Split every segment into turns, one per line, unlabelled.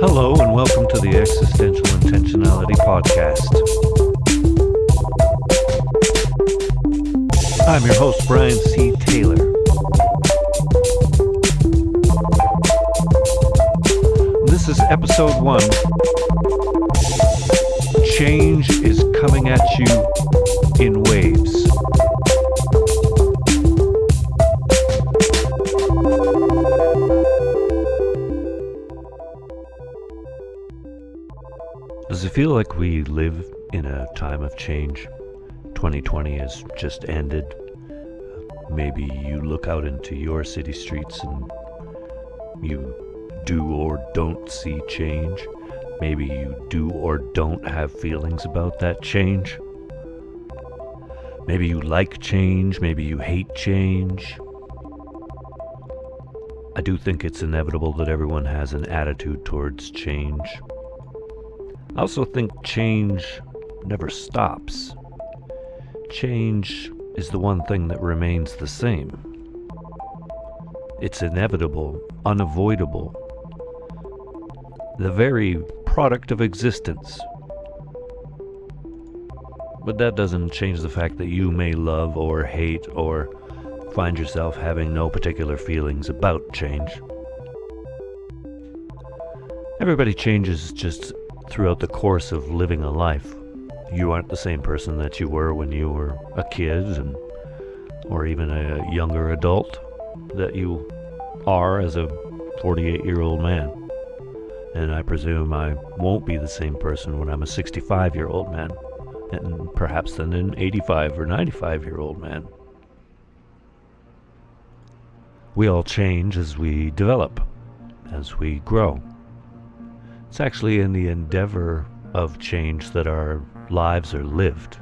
Hello and welcome to the Existential Intentionality Podcast. I'm your host, Brian C. Taylor. This is episode 1. Change is coming at you in waves. Does it feel like we live in a time of change? 2020 has just ended. Maybe you look out into your city streets and you do or don't see change. Maybe you do or don't have feelings about that change. Maybe you like change, maybe you hate change. I do think it's inevitable that everyone has an attitude towards change. I also think change never stops. Change is the one thing that remains the same. It's inevitable, unavoidable, the very product of existence. But that doesn't change the fact that you may love or hate or find yourself having no particular feelings about change. Everybody changes just throughout the course of living a life. You aren't the same person that you were when you were a kid or even a younger adult that you are as a 48-year-old man. And I presume I won't be the same person when I'm a 65-year-old man, and perhaps then an 85 or 95-year-old man. We all change as we develop, as we grow. It's actually in the endeavor of change that our lives are lived.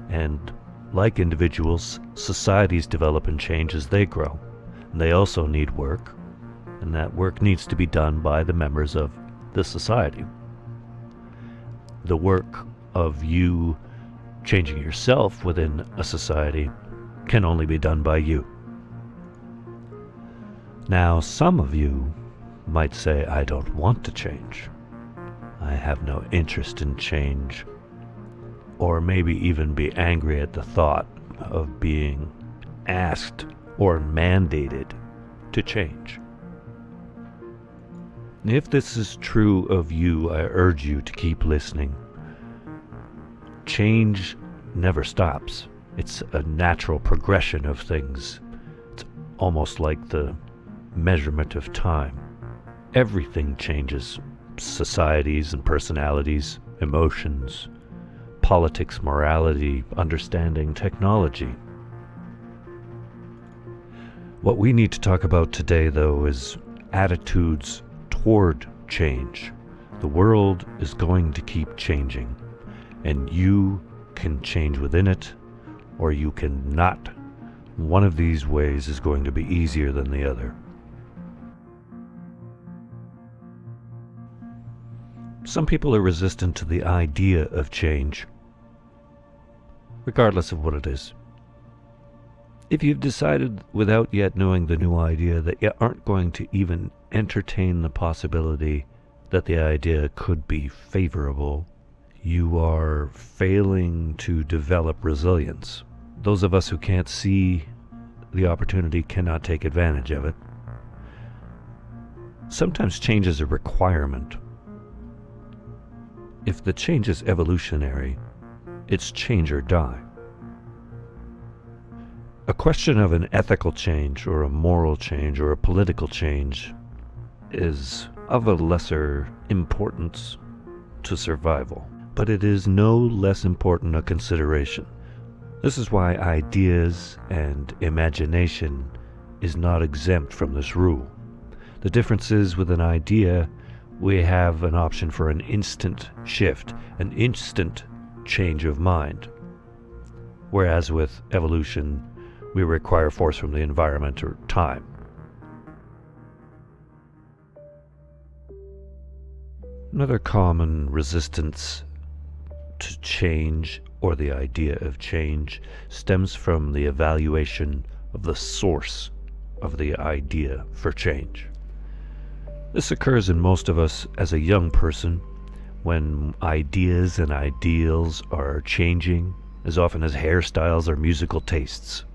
And like individuals, societies develop and change as they grow. And they also need work, and that work needs to be done by the members of the society. The work of you changing yourself within a society can only be done by you. Now, some of you might say, I don't want to change. I have no interest in change. Or maybe even be angry at the thought of being asked or mandated to change. If this is true of you, I urge you to keep listening. Change never stops. It's a natural progression of things. It's almost like the measurement of time. Everything changes. Societies and personalities, emotions, politics, morality, understanding, technology. What we need to talk about today, though, is attitudes toward change. The world is going to keep changing, and you can change within it, or you cannot. One of these ways is going to be easier than the other. Some people are resistant to the idea of change, regardless of what it is. If you've decided without yet knowing the new idea that you aren't going to even entertain the possibility that the idea could be favorable, you are failing to develop resilience. Those of us who can't see the opportunity cannot take advantage of it. Sometimes change is a requirement. If the change is evolutionary, it's change or die. A question of an ethical change or a moral change or a political change is of a lesser importance to survival, but it is no less important a consideration. This is why ideas and imagination is not exempt from this rule. The difference is with an idea, we have an option for an instant shift, an instant change of mind. Whereas with evolution, we require force from the environment or time. Another common resistance to change, or the idea of change, stems from the evaluation of the source of the idea for change. This occurs in most of us as a young person, when ideas and ideals are changing, as often as hairstyles or musical tastes.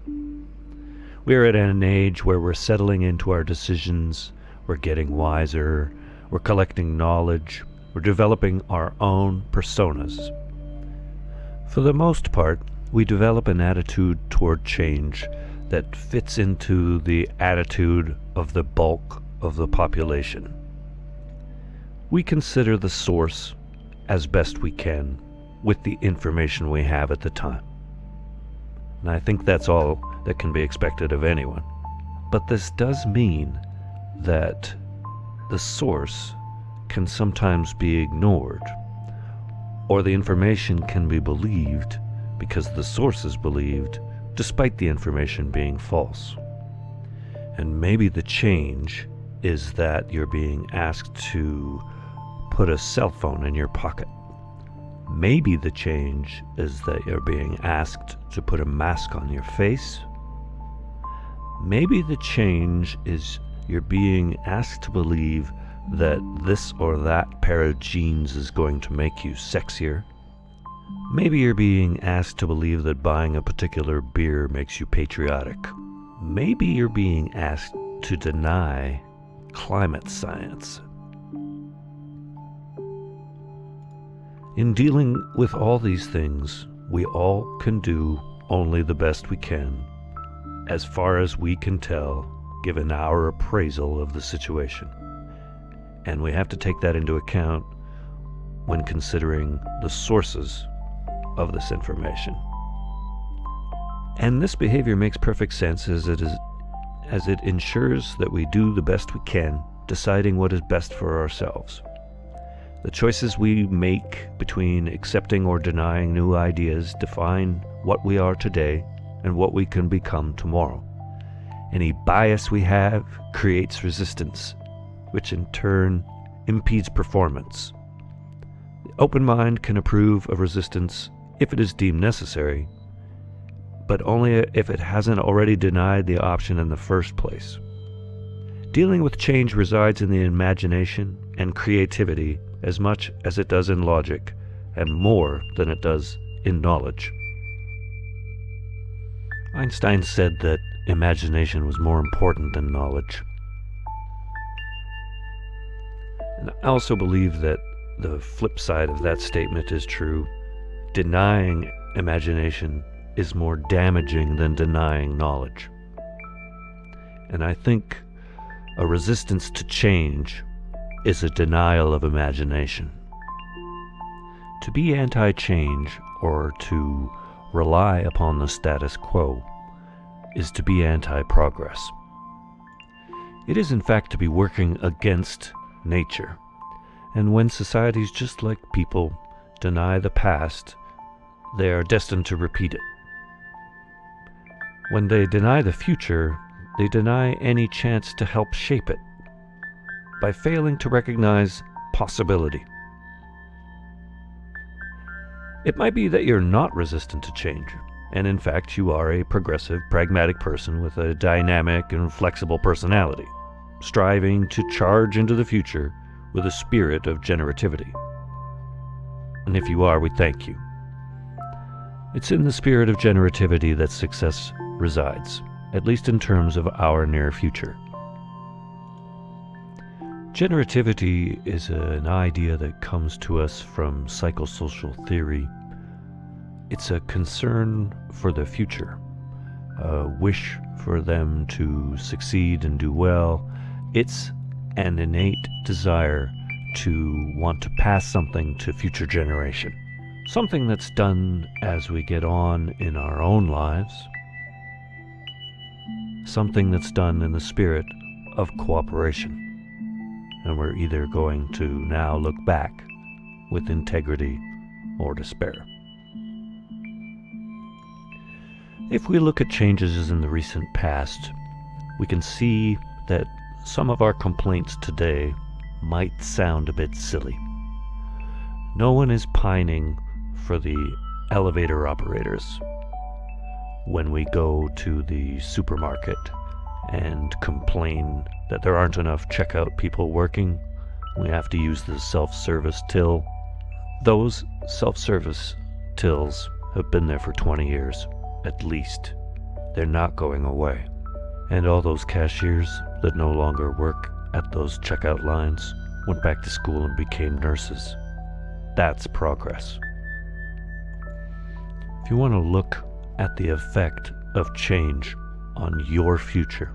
We're at an age where we're settling into our decisions, we're getting wiser, we're collecting knowledge, we're developing our own personas. For the most part, we develop an attitude toward change that fits into the attitude of the bulk of the population. We consider the source as best we can with the information we have at the time. And I think that's all that can be expected of anyone. But this does mean that the source can sometimes be ignored, or the information can be believed because the source is believed despite the information being false. And maybe the change is that you're being asked to put a cell phone in your pocket. Maybe the change is that you're being asked to put a mask on your face. Maybe the change is you're being asked to believe that this or that pair of jeans is going to make you sexier. Maybe you're being asked to believe that buying a particular beer makes you patriotic. Maybe you're being asked to deny climate science. In dealing with all these things, we all can do only the best we can, as far as we can tell, given our appraisal of the situation. And we have to take that into account when considering the sources of this information. And this behavior makes perfect sense as it ensures that we do the best we can, deciding what is best for ourselves. The choices we make between accepting or denying new ideas define what we are today and what we can become tomorrow. Any bias we have creates resistance, which in turn impedes performance. The open mind can approve of resistance if it is deemed necessary, but only if it hasn't already denied the option in the first place. Dealing with change resides in the imagination and creativity as much as it does in logic, and more than it does in knowledge. Einstein said that imagination was more important than knowledge. And I also believe that the flip side of that statement is true. Denying imagination is more damaging than denying knowledge. And I think a resistance to change is a denial of imagination. To be anti-change or to rely upon the status quo is to be anti-progress. It is in fact to be working against nature. And when societies, just like people, deny the past, they are destined to repeat it. When they deny the future, they deny any chance to help shape it by failing to recognize possibility. It might be that you're not resistant to change, and in fact you are a progressive, pragmatic person with a dynamic and flexible personality, striving to charge into the future with a spirit of generativity. And if you are, we thank you. It's in the spirit of generativity that success resides, at least in terms of our near future. Generativity is an idea that comes to us from psychosocial theory. It's a concern for the future, a wish for them to succeed and do well. It's an innate desire to want to pass something to future generation, something that's done as we get on in our own lives, something that's done in the spirit of cooperation. And we're either going to now look back with integrity or despair. If we look at changes in the recent past, we can see that some of our complaints today might sound a bit silly. No one is pining for the elevator operators when we go to the supermarket and complain that there aren't enough checkout people working. We have to use the self-service till. Those self-service tills have been there for 20 years, at least. They're not going away. And all those cashiers that no longer work at those checkout lines went back to school and became nurses. That's progress. If you want to look at the effect of change on your future,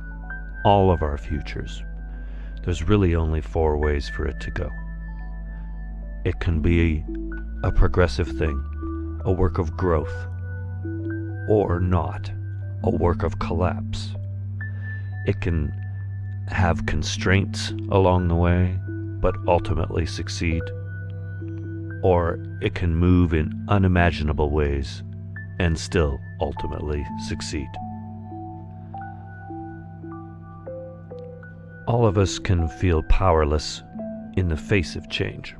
all of our futures, there's really only 4 ways for it to go. It can be a progressive thing, a work of growth, or not, a work of collapse. It can have constraints along the way, but ultimately succeed. Or it can move in unimaginable ways and still ultimately succeed. All of us can feel powerless in the face of change.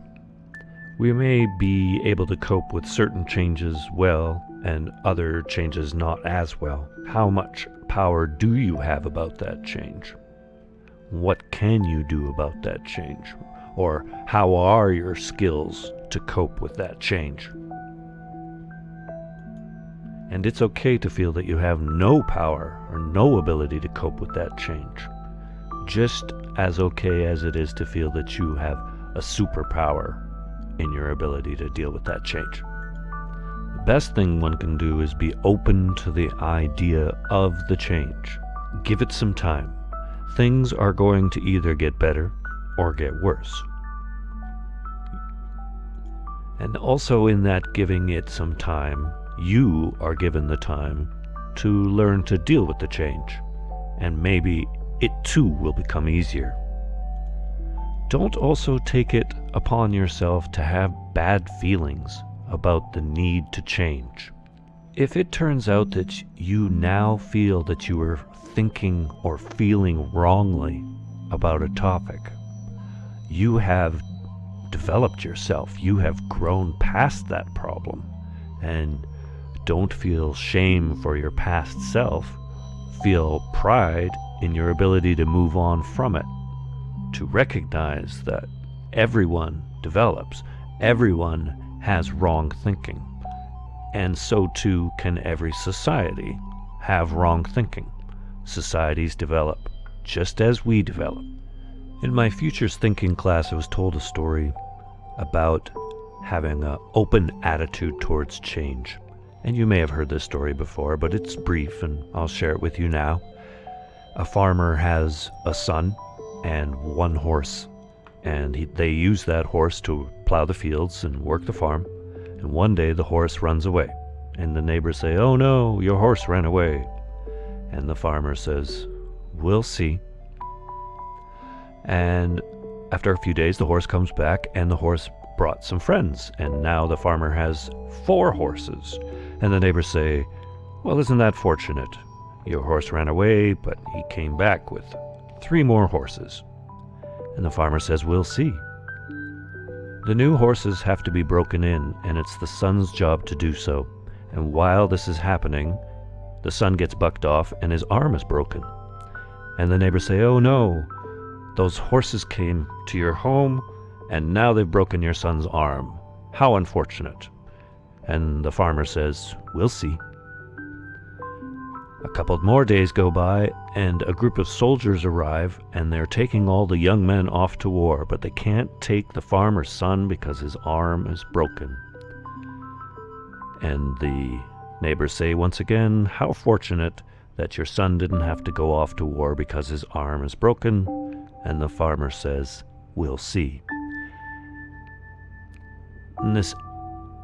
We may be able to cope with certain changes well and other changes not as well. How much power do you have about that change? What can you do about that change? Or how are your skills to cope with that change? And it's okay to feel that you have no power or no ability to cope with that change. Just as okay as it is to feel that you have a superpower in your ability to deal with that change. The best thing one can do is be open to the idea of the change. Give it some time. Things are going to either get better or get worse. And also in that giving it some time, you are given the time to learn to deal with the change, and maybe it too will become easier. Don't also take it upon yourself to have bad feelings about the need to change. If it turns out that you now feel that you are thinking or feeling wrongly about a topic, you have developed yourself, you have grown past that problem, and don't feel shame for your past self. Feel pride in your ability to move on from it, to recognize that everyone develops, everyone has wrong thinking, and so too can every society have wrong thinking. Societies develop just as we develop. In my Futures Thinking class, I was told a story about having an open attitude towards change. And you may have heard this story before, but it's brief and I'll share it with you now. A farmer has a son and 1 horse, and they use that horse to plow the fields and work the farm. And one day the horse runs away, and the neighbors say, "Oh no, your horse ran away." And the farmer says, "We'll see." And after a few days, the horse comes back, and the horse brought some friends, and now the farmer has 4 horses. And the neighbors say, "Well, isn't that fortunate? Your horse ran away, but he came back with 3 more horses." And the farmer says, "We'll see." The new horses have to be broken in, and it's the son's job to do so. And while this is happening, the son gets bucked off and his arm is broken. And the neighbors say, "Oh no, those horses came to your home, and now they've broken your son's arm. How unfortunate." And the farmer says, "We'll see." A couple more days go by, and a group of soldiers arrive, and they're taking all the young men off to war, but they can't take the farmer's son because his arm is broken. And the neighbors say once again, "How fortunate that your son didn't have to go off to war because his arm is broken." And the farmer says, "We'll see." And this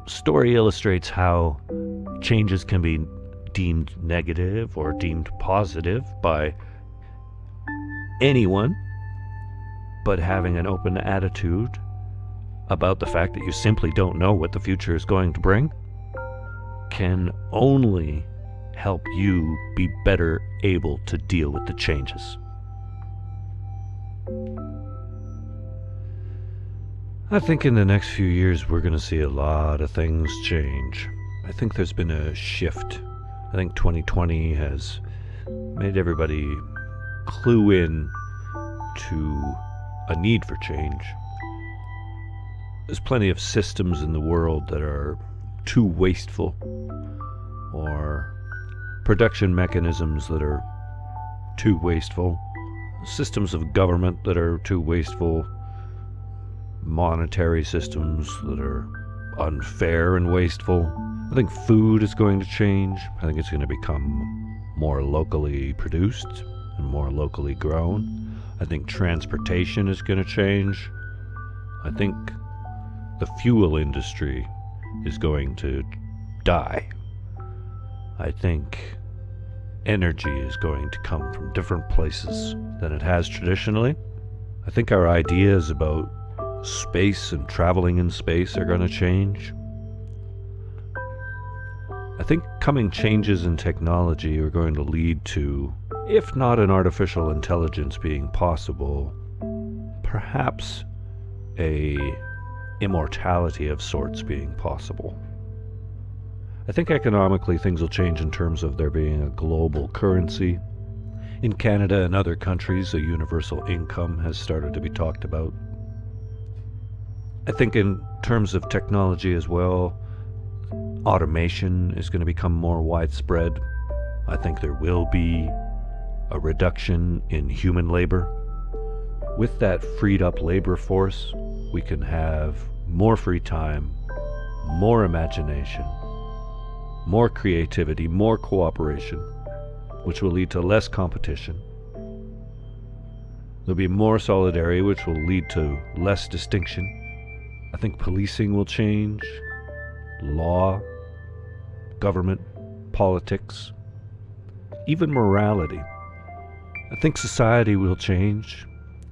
story illustrates how changes can be deemed negative or deemed positive by anyone, but having an open attitude about the fact that you simply don't know what the future is going to bring can only help you be better able to deal with the changes. I think in the next few years we're going to see a lot of things change. I think there's been a shift. I think 2020 has made everybody clue in to a need for change. There's plenty of systems in the world that are too wasteful, or production mechanisms that are too wasteful, systems of government that are too wasteful, monetary systems that are unfair and wasteful. I think food is going to change. I think it's going to become more locally produced and more locally grown. I think transportation is going to change. I think the fuel industry is going to die. I think energy is going to come from different places than it has traditionally. I think our ideas about space and traveling in space are going to change. I think coming changes in technology are going to lead to, if not an artificial intelligence being possible, perhaps a immortality of sorts being possible. I think economically things will change in terms of there being a global currency. In Canada and other countries, a universal income has started to be talked about. I think in terms of technology as well, automation is going to become more widespread. I think there will be a reduction in human labor. With that freed up labor force, we can have more free time, more imagination, more creativity, more cooperation, which will lead to less competition. There'll be more solidarity, which will lead to less distinction. I think policing will change, law, government, politics, even morality. I think society will change,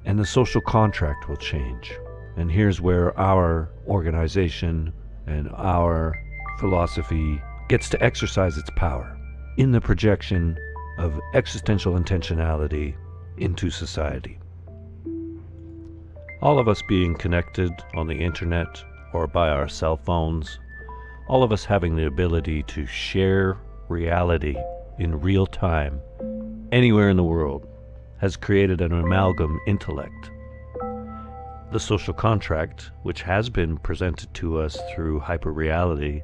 and the social contract will change. And here's where our organization and our philosophy gets to exercise its power in the projection of existential intentionality into society. All of us being connected on the internet or by our cell phones, all of us having the ability to share reality in real time anywhere in the world, has created an amalgam intellect. The social contract, which has been presented to us through hyperreality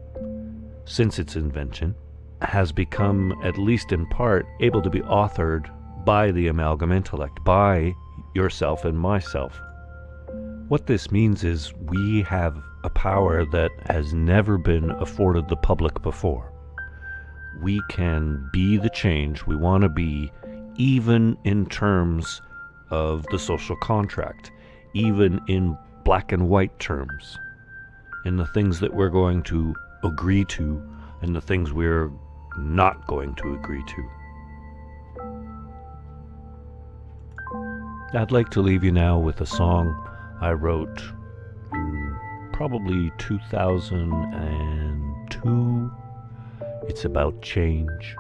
since its invention, has become, at least in part, able to be authored by the amalgam intellect, by yourself and myself. What this means is we have a power that has never been afforded the public before. We can be the change we want to be, even in terms of the social contract, even in black and white terms, in the things that we're going to agree to and the things we're not going to agree to. I'd like to leave you now with a song I wrote in probably 2002. It's about change.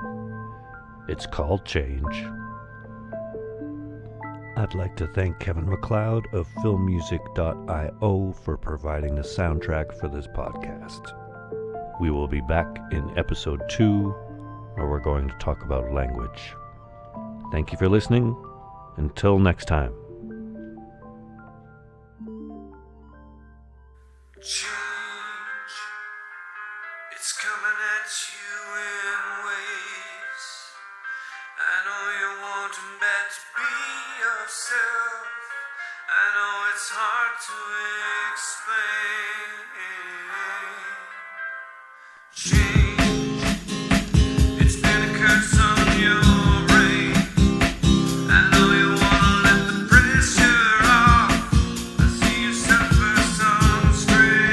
It's called Change. I'd like to thank Kevin MacLeod of filmmusic.io for providing the soundtrack for this podcast. We will be back in episode 2, where we're going to talk about language. Thank you for listening. Until next time.
Change, it's coming at you in ways. I know you want and bet to be yourself. I know it's hard to explain. Change, it's been a curse on your brain. I know you wanna let the pressure off. I see you suffer some strain.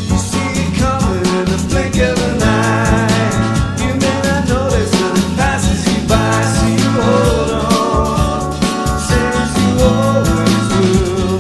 You see it coming in the blink of an eye. You may not notice that it passes you by. So you hold on, says you always will.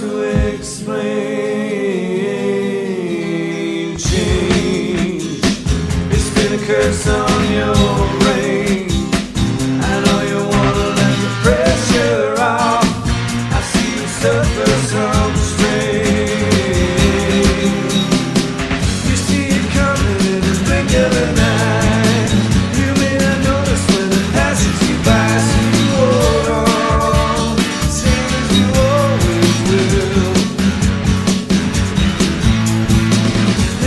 to explain. Change, it's been a curse on your brain. I know you wanna let the pressure off. I see you suffer some strain. You see it coming in the blink of an eye. You may not notice when it passes you by. So you hold on, same as you always will.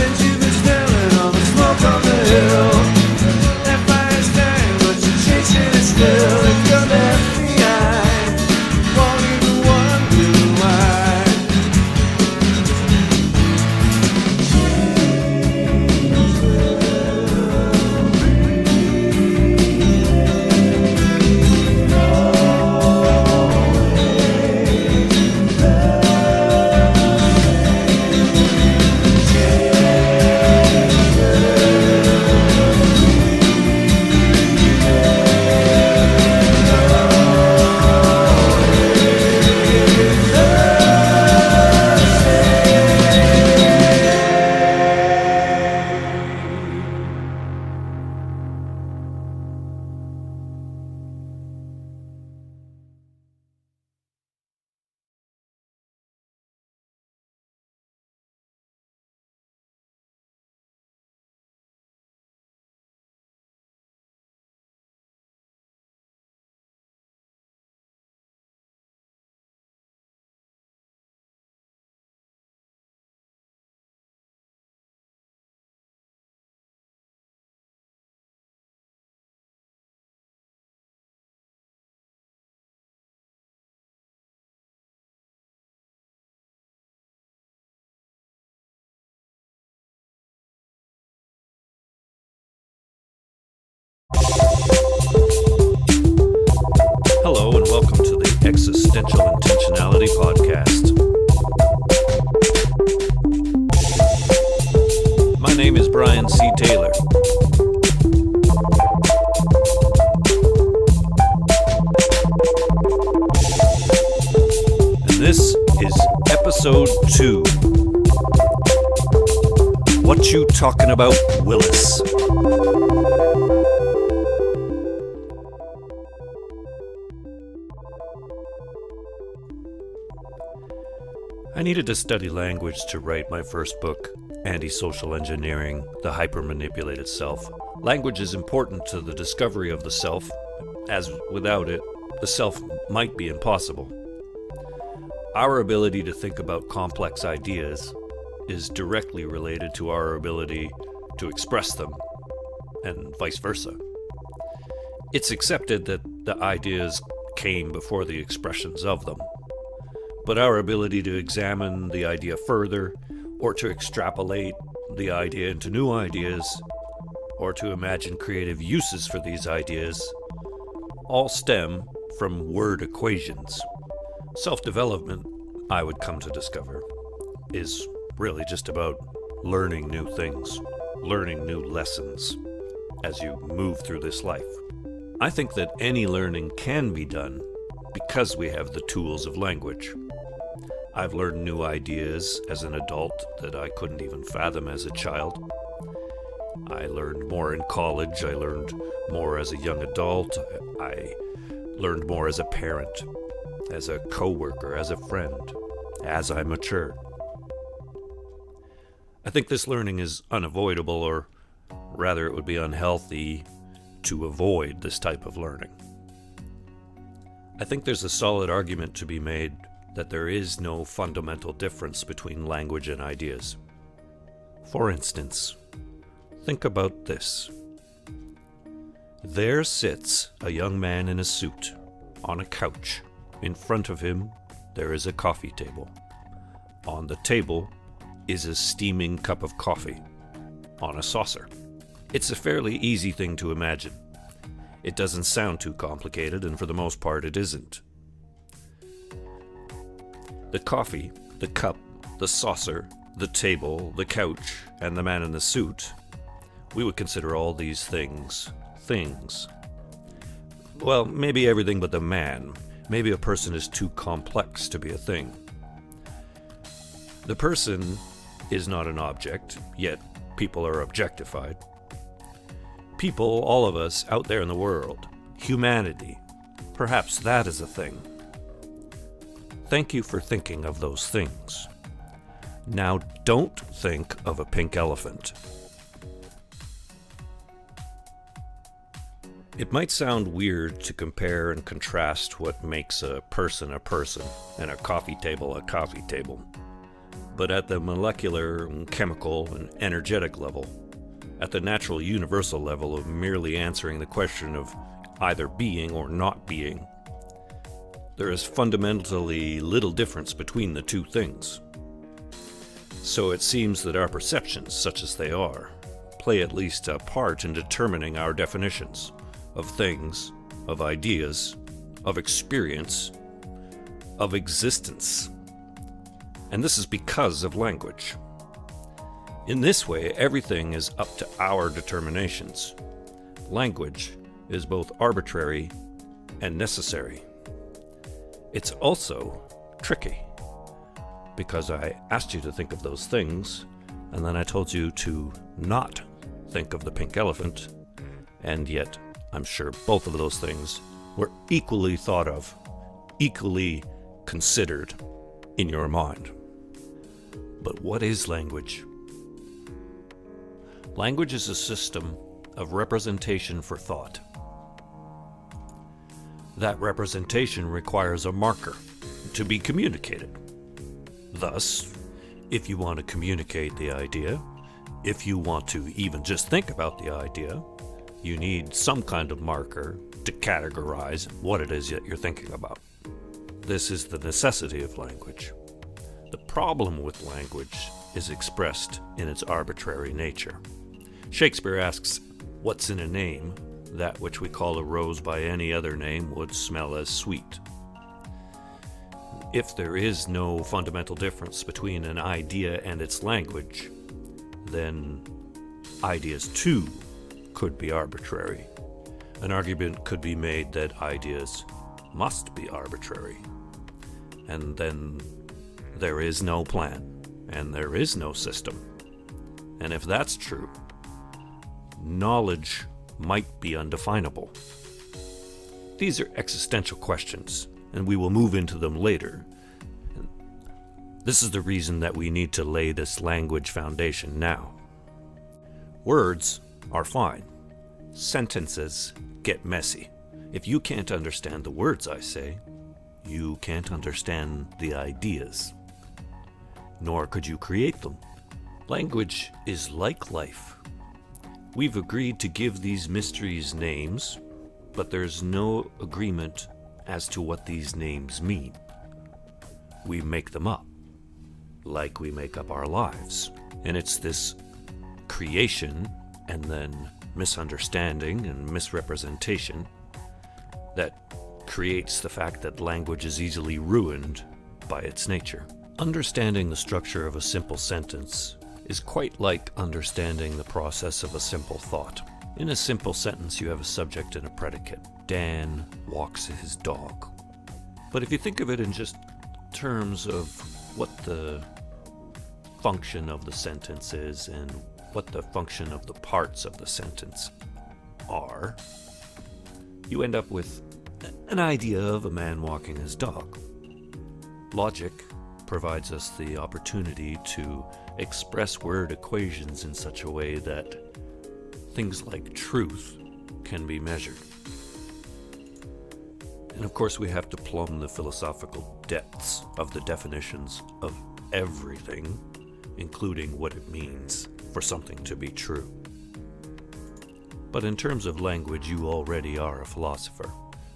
And you've been smelling all the smoke on the hill. That fire's dying, but you're chasing it still. If you're left behind, you won't even wonder why.
Hello and welcome to the Existential Intentionality Podcast. My name is Brian C. Taylor. And this is episode 2. What you talking about, Willis? I needed to study language to write my first book, Anti-Social Engineering, the Hyper-Manipulated Self. Language is important to the discovery of the self, as without it, the self might be impossible. Our ability to think about complex ideas is directly related to our ability to express them, and vice versa. It's accepted that the ideas came before the expressions of them. But our ability to examine the idea further, or to extrapolate the idea into new ideas, or to imagine creative uses for these ideas, all stem from word equations. Self-development, I would come to discover, is really just about learning new things, learning new lessons as you move through this life. I think that any learning can be done because we have the tools of language. I've learned new ideas as an adult that I couldn't even fathom as a child. I learned more in college. I learned more as a young adult. I learned more as a parent, as a coworker, as a friend, as I matured. I think this learning is unavoidable, or rather it would be unhealthy to avoid this type of learning. I think there's a solid argument to be made that there is no fundamental difference between language and ideas. For instance, think about this. There sits a young man in a suit on a couch. In front of him, there is a coffee table. On the table is a steaming cup of coffee on a saucer. It's a fairly easy thing to imagine. It doesn't sound too complicated, and for the most part it isn't. The coffee, the cup, the saucer, the table, the couch, and the man in the suit, we would consider all these things things. Well, maybe everything but the man. Maybe a person is too complex to be a thing. The person is not an object, yet people are objectified. People, all of us out there in the world, humanity, perhaps that is a thing. Thank you for thinking of those things. Now don't think of a pink elephant. It might sound weird to compare and contrast what makes a person and a coffee table a coffee table. But at the molecular and chemical and energetic level, at the natural universal level of merely answering the question of either being or not being, there is fundamentally little difference between the two things. So it seems that our perceptions, such as they are, play at least a part in determining our definitions of things, of ideas, of experience, of existence. And this is because of language. In this way, everything is up to our determinations. Language is both arbitrary and necessary. It's also tricky, because I asked you to think of those things, and then I told you to not think of the pink elephant, and yet I'm sure both of those things were equally thought of, equally considered in your mind. But what is language? Language is a system of representation for thought. That representation requires a marker to be communicated. Thus, if you want to communicate the idea, if you want to even just think about the idea, you need some kind of marker to categorize what it is that you're thinking about. This is the necessity of language. The problem with language is expressed in its arbitrary nature. Shakespeare asks, "What's in a name? That which we call a rose by any other name would smell as sweet." If there is no fundamental difference between an idea and its language, then ideas too could be arbitrary. An argument could be made that ideas must be arbitrary. And then there is no plan, and there is no system. And if that's true, knowledge might be undefinable. These are existential questions, and we will move into them later. This is the reason that we need to lay this language foundation now. Words are fine. Sentences get messy. If you can't understand the words I say, you can't understand the ideas. Nor could you create them. Language is like life. We've agreed to give these mysteries names, but there's no agreement as to what these names mean. We make them up, like we make up our lives. And it's this creation and then misunderstanding and misrepresentation that creates the fact that language is easily ruined by its nature. Understanding the structure of a simple sentence is quite like understanding the process of a simple thought. In a simple sentence, you have a subject and a predicate. Dan walks his dog. But if you think of it in just terms of what the function of the sentence is and what the function of the parts of the sentence are, you end up with an idea of a man walking his dog. Logic provides us the opportunity to express word equations in such a way that things like truth can be measured. And of course, we have to plumb the philosophical depths of the definitions of everything, including what it means for something to be true. But in terms of language, you already are a philosopher.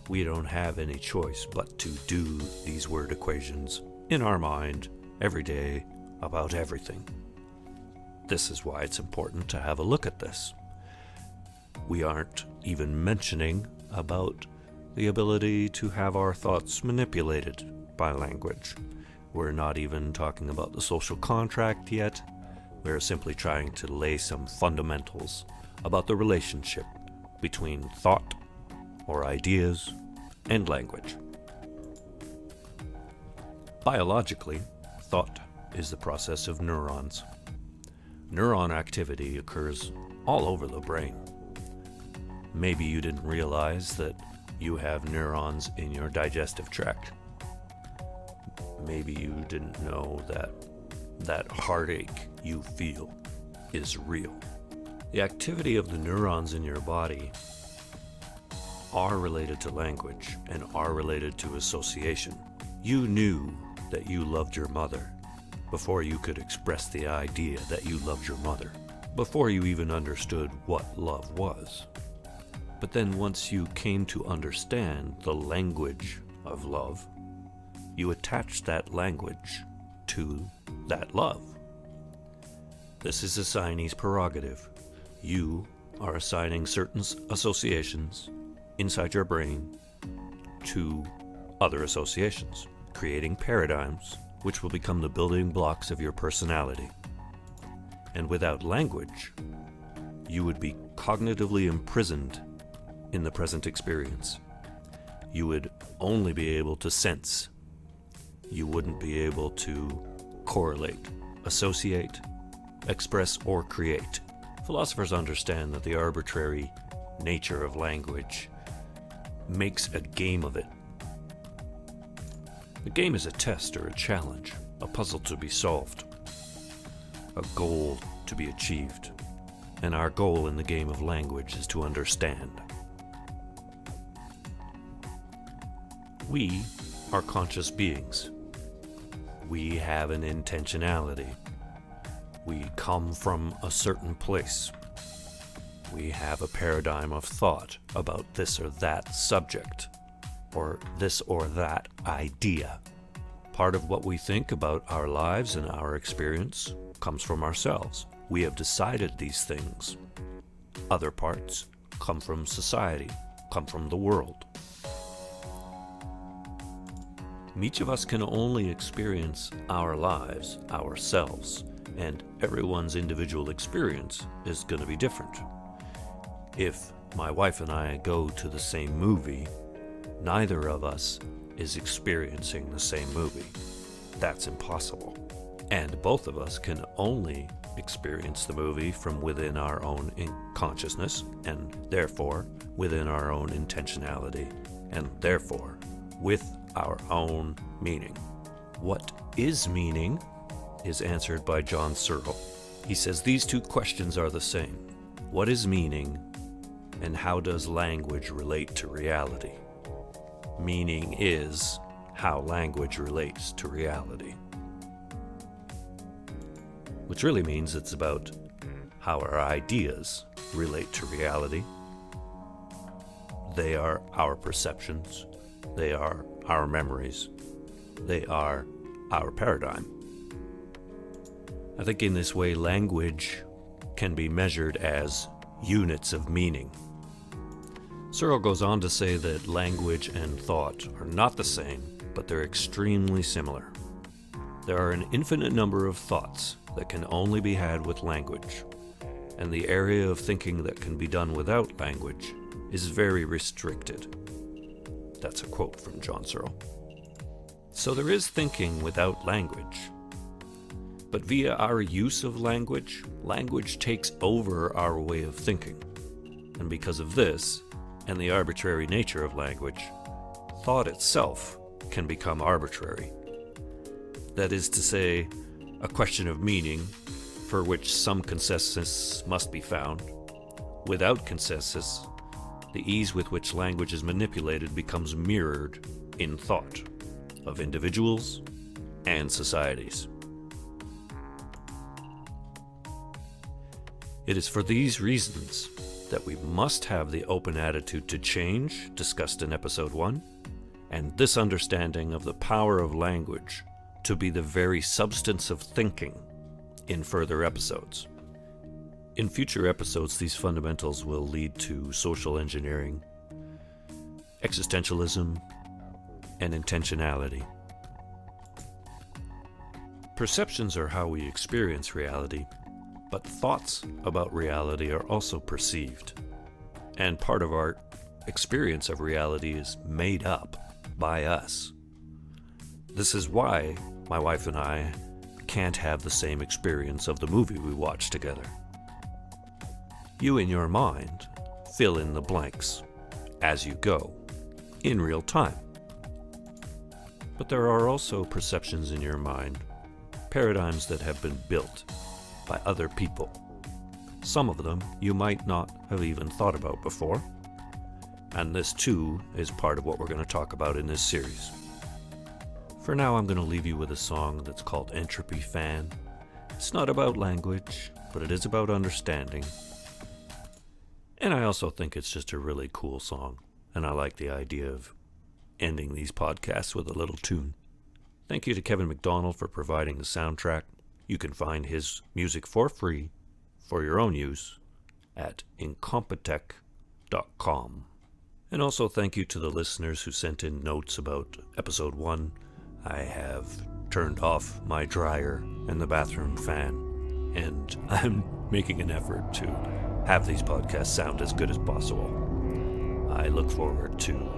We don't have any choice but to do these word equations in our mind every day about everything. This is why it's important to have a look at this. We aren't even mentioning about the ability to have our thoughts manipulated by language. We're not even talking about the social contract yet. We're simply trying to lay some fundamentals about the relationship between thought or ideas and language. Biologically, thought is the process of neurons. Neuron activity occurs all over the brain. Maybe you didn't realize that you have neurons in your digestive tract. Maybe you didn't know that heartache you feel is real. The activity of the neurons in your body are related to language and are related to association. You knew that you loved your mother before you could express the idea that you loved your mother, before you even understood what love was. But then once you came to understand the language of love, you attached that language to that love. This is assignee's prerogative. You are assigning certain associations inside your brain to other associations, creating paradigms which will become the building blocks of your personality. And without language, you would be cognitively imprisoned in the present experience. You would only be able to sense. You wouldn't be able to correlate, associate, express, or create. Philosophers understand that the arbitrary nature of language makes a game of it. The game is a test or a challenge, a puzzle to be solved, a goal to be achieved. And our goal in the game of language is to understand. We are conscious beings. We have an intentionality. We come from a certain place. We have a paradigm of thought about this or that subject, or this or that idea. Part of what we think about our lives and our experience comes from ourselves. We have decided these things. Other parts come from society, come from the world. Each of us can only experience our lives, ourselves, and everyone's individual experience is going to be different. If my wife and I go to the same movie, neither of us is experiencing the same movie. That's impossible. And both of us can only experience the movie from within our own consciousness, and therefore within our own intentionality, and therefore with our own meaning. What is meaning is answered by John Searle. He says these two questions are the same. What is meaning, and how does language relate to reality? Meaning is how language relates to reality. Which really means it's about how our ideas relate to reality. They are our perceptions. They are our memories. They are our paradigm. I think in this way, language can be measured as units of meaning. Searle goes on to say that language and thought are not the same, but they're extremely similar. There are an infinite number of thoughts that can only be had with language, and the area of thinking that can be done without language is very restricted. That's a quote from John Searle. So there is thinking without language. But via our use of language, language takes over our way of thinking. And because of this, and the arbitrary nature of language, thought itself can become arbitrary. That is to say, a question of meaning for which some consensus must be found. Without consensus, the ease with which language is manipulated becomes mirrored in thought of individuals and societies. It is for these reasons that we must have the open attitude to change, discussed in episode 1, and this understanding of the power of language to be the very substance of thinking in further episodes. In future episodes, these fundamentals will lead to social engineering, existentialism, and intentionality. Perceptions are how we experience reality, but thoughts about reality are also perceived, and part of our experience of reality is made up by us. This is why my wife and I can't have the same experience of the movie we watched together. You, in your mind, fill in the blanks as you go, in real time. But there are also perceptions in your mind, paradigms that have been built by other people. Some of them you might not have even thought about before, and this too is part of what we're going to talk about in this series. For now, I'm going to leave you with a song that's called Entropy Fan. It's not about language, but it is about understanding. And I also think it's just a really cool song, and I like the idea of ending these podcasts with a little tune. Thank you to Kevin McDonald for providing the soundtrack. You can find his music for free for your own use at incompetech.com. And also thank you to the listeners who sent in notes about episode 1. I have turned off my dryer and the bathroom fan, and I'm making an effort to have these podcasts sound as good as possible. I look forward to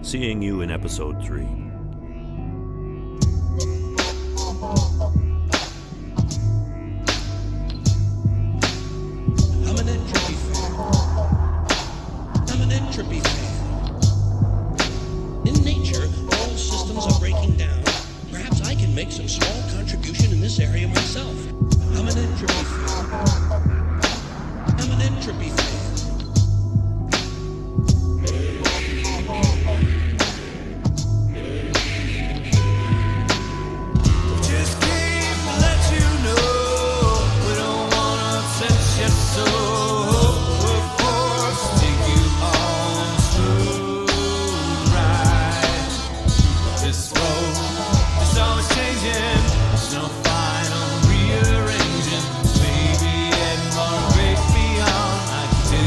seeing you in episode 3.
I'm an entropy fan. I'm an entropy fan. In nature, all systems are breaking down. Perhaps I can make some small contribution in this area myself. I'm an entropy fan. I'm an entropy fan.
Just came to let you know we don't wanna upset your soul. We're forced to take you on through ride. This road is always changing. There's no final rearranging. Maybe heading for a great beyond. I can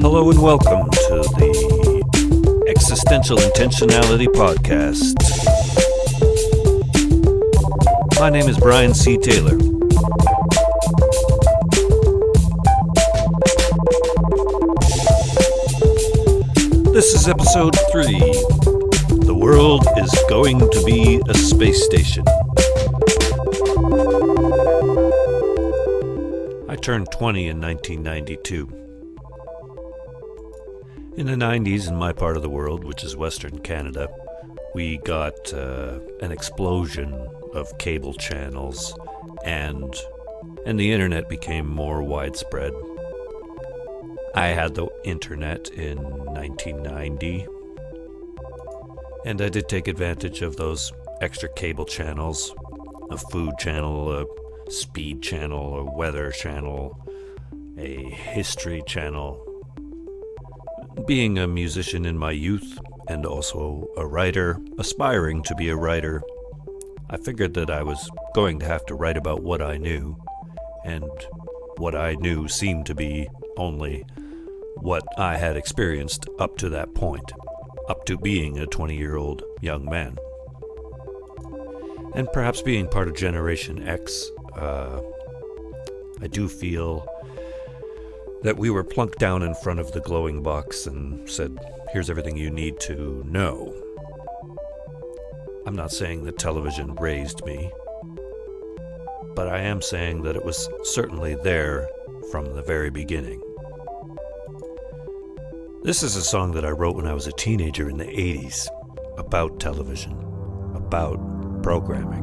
Hello and welcome to the Existential Intentionality Podcast. My name is Brian C. Taylor. This is episode 3. The world is going to be a space station. I turned 20 in 1992. In the 90s, in my part of the world, which is Western Canada, we got an explosion of cable channels, and the internet became more widespread. I had the internet in 1990, and I did take advantage of those extra cable channels, a food channel, a speed channel, a weather channel, a history channel. Being a musician in my youth, and also a writer, aspiring to be a writer, I figured that I was going to have to write about what I knew, and what I knew seemed to be only what I had experienced up to that point, up to being a 20-year-old young man. And perhaps being part of Generation X, I do feel that we were plunked down in front of the glowing box and said, here's everything you need to know. I'm not saying that television raised me, but I am saying that it was certainly there from the very beginning. This is a song that I wrote when I was a teenager in the 80s, about television, about programming.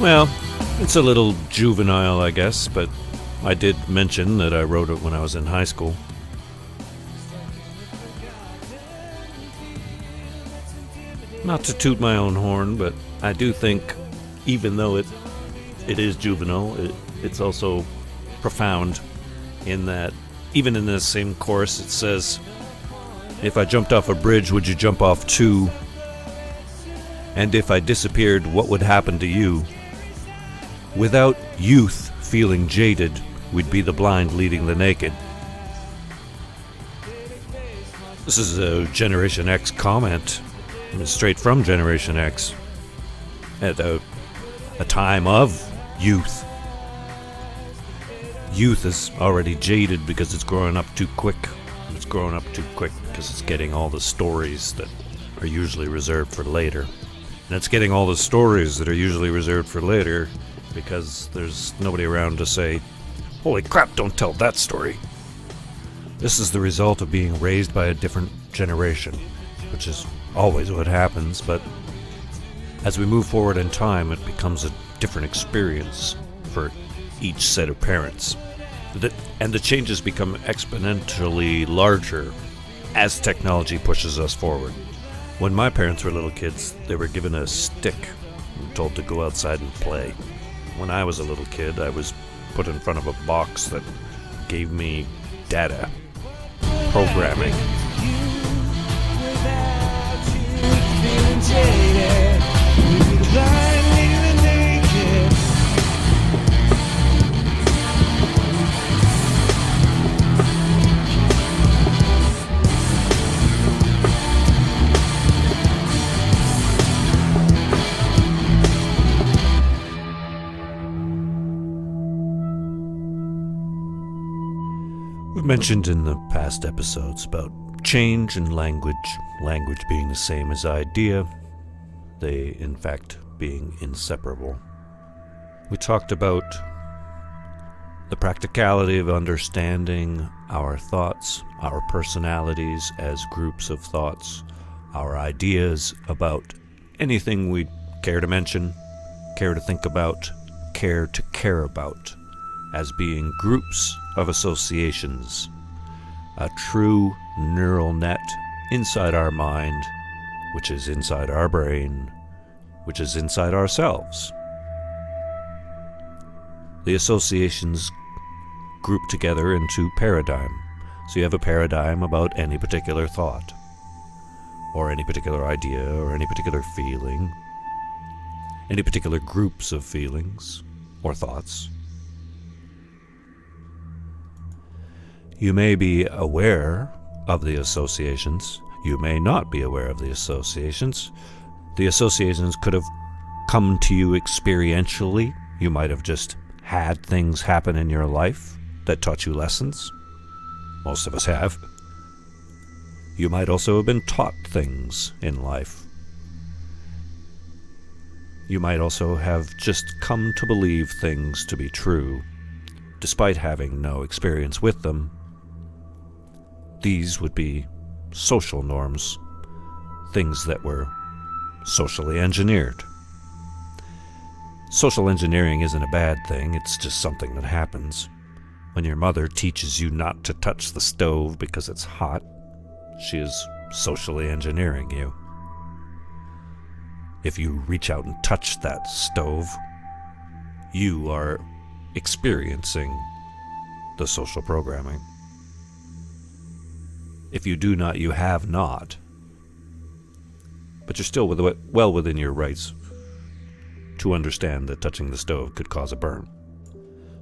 Well, it's a little juvenile, I guess, but I did mention that I wrote it when I was in high school. Not to toot my own horn, but I do think, even though it is juvenile, it's also profound in that, even in this same chorus, it says, if I jumped off a bridge, would you jump off too? And if I disappeared, what would happen to you? Without youth feeling jaded, we'd be the blind leading the naked. This is a Generation X comment, straight from Generation X, at a time of youth. Youth is already jaded because it's growing up too quick. It's growing up too quick because it's getting all the stories that are usually reserved for later. And it's getting all the stories that are usually reserved for later because there's nobody around to say, holy crap, don't tell that story. This is the result of being raised by a different generation, which is always what happens, but as we move forward in time, it becomes a different experience for each set of parents. And the changes become exponentially larger as technology pushes us forward. When my parents were little kids, they were given a stick and told to go outside and play. When I was a little kid, I was put in front of a box that gave me data, programming. We've mentioned in the past episodes about change and language being the same as idea, they in fact being inseparable. We talked about the practicality of understanding our thoughts, our personalities as groups of thoughts, our ideas about anything we care to mention, care to think about, care to care about, as being groups of associations, a true neural net inside our mind, which is inside our brain, which is inside ourselves. The associations group together into paradigm. So you have a paradigm about any particular thought, or any particular idea, or any particular feeling, any particular groups of feelings or thoughts. You may be aware of the associations. You may not be aware of the associations. The associations could have come to you experientially. You might have just had things happen in your life that taught you lessons. Most of us have. You might also have been taught things in life. You might also have just come to believe things to be true, despite having no experience with them. These would be social norms, things that were socially engineered. Social engineering isn't a bad thing, it's just something that happens. When your mother teaches you not to touch the stove because it's hot, she is socially engineering you. If you reach out and touch that stove, you are experiencing the social programming. If you do not, you have not. But you're still well within your rights to understand that touching the stove could cause a burn.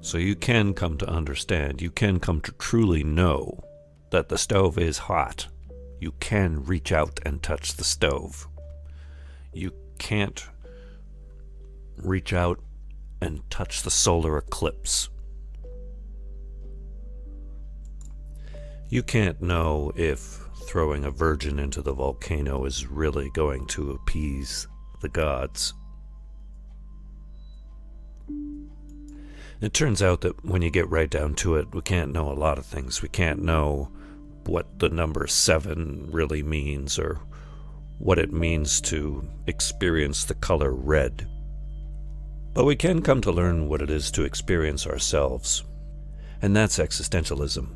So you can come to understand, you can come to truly know that the stove is hot. You can reach out and touch the stove. You can't reach out and touch the solar eclipse. You can't know if throwing a virgin into the volcano is really going to appease the gods. It turns out that when you get right down to it, we can't know a lot of things. We can't know what the number 7 really means, or what it means to experience the color red. But we can come to learn what it is to experience ourselves, and that's existentialism.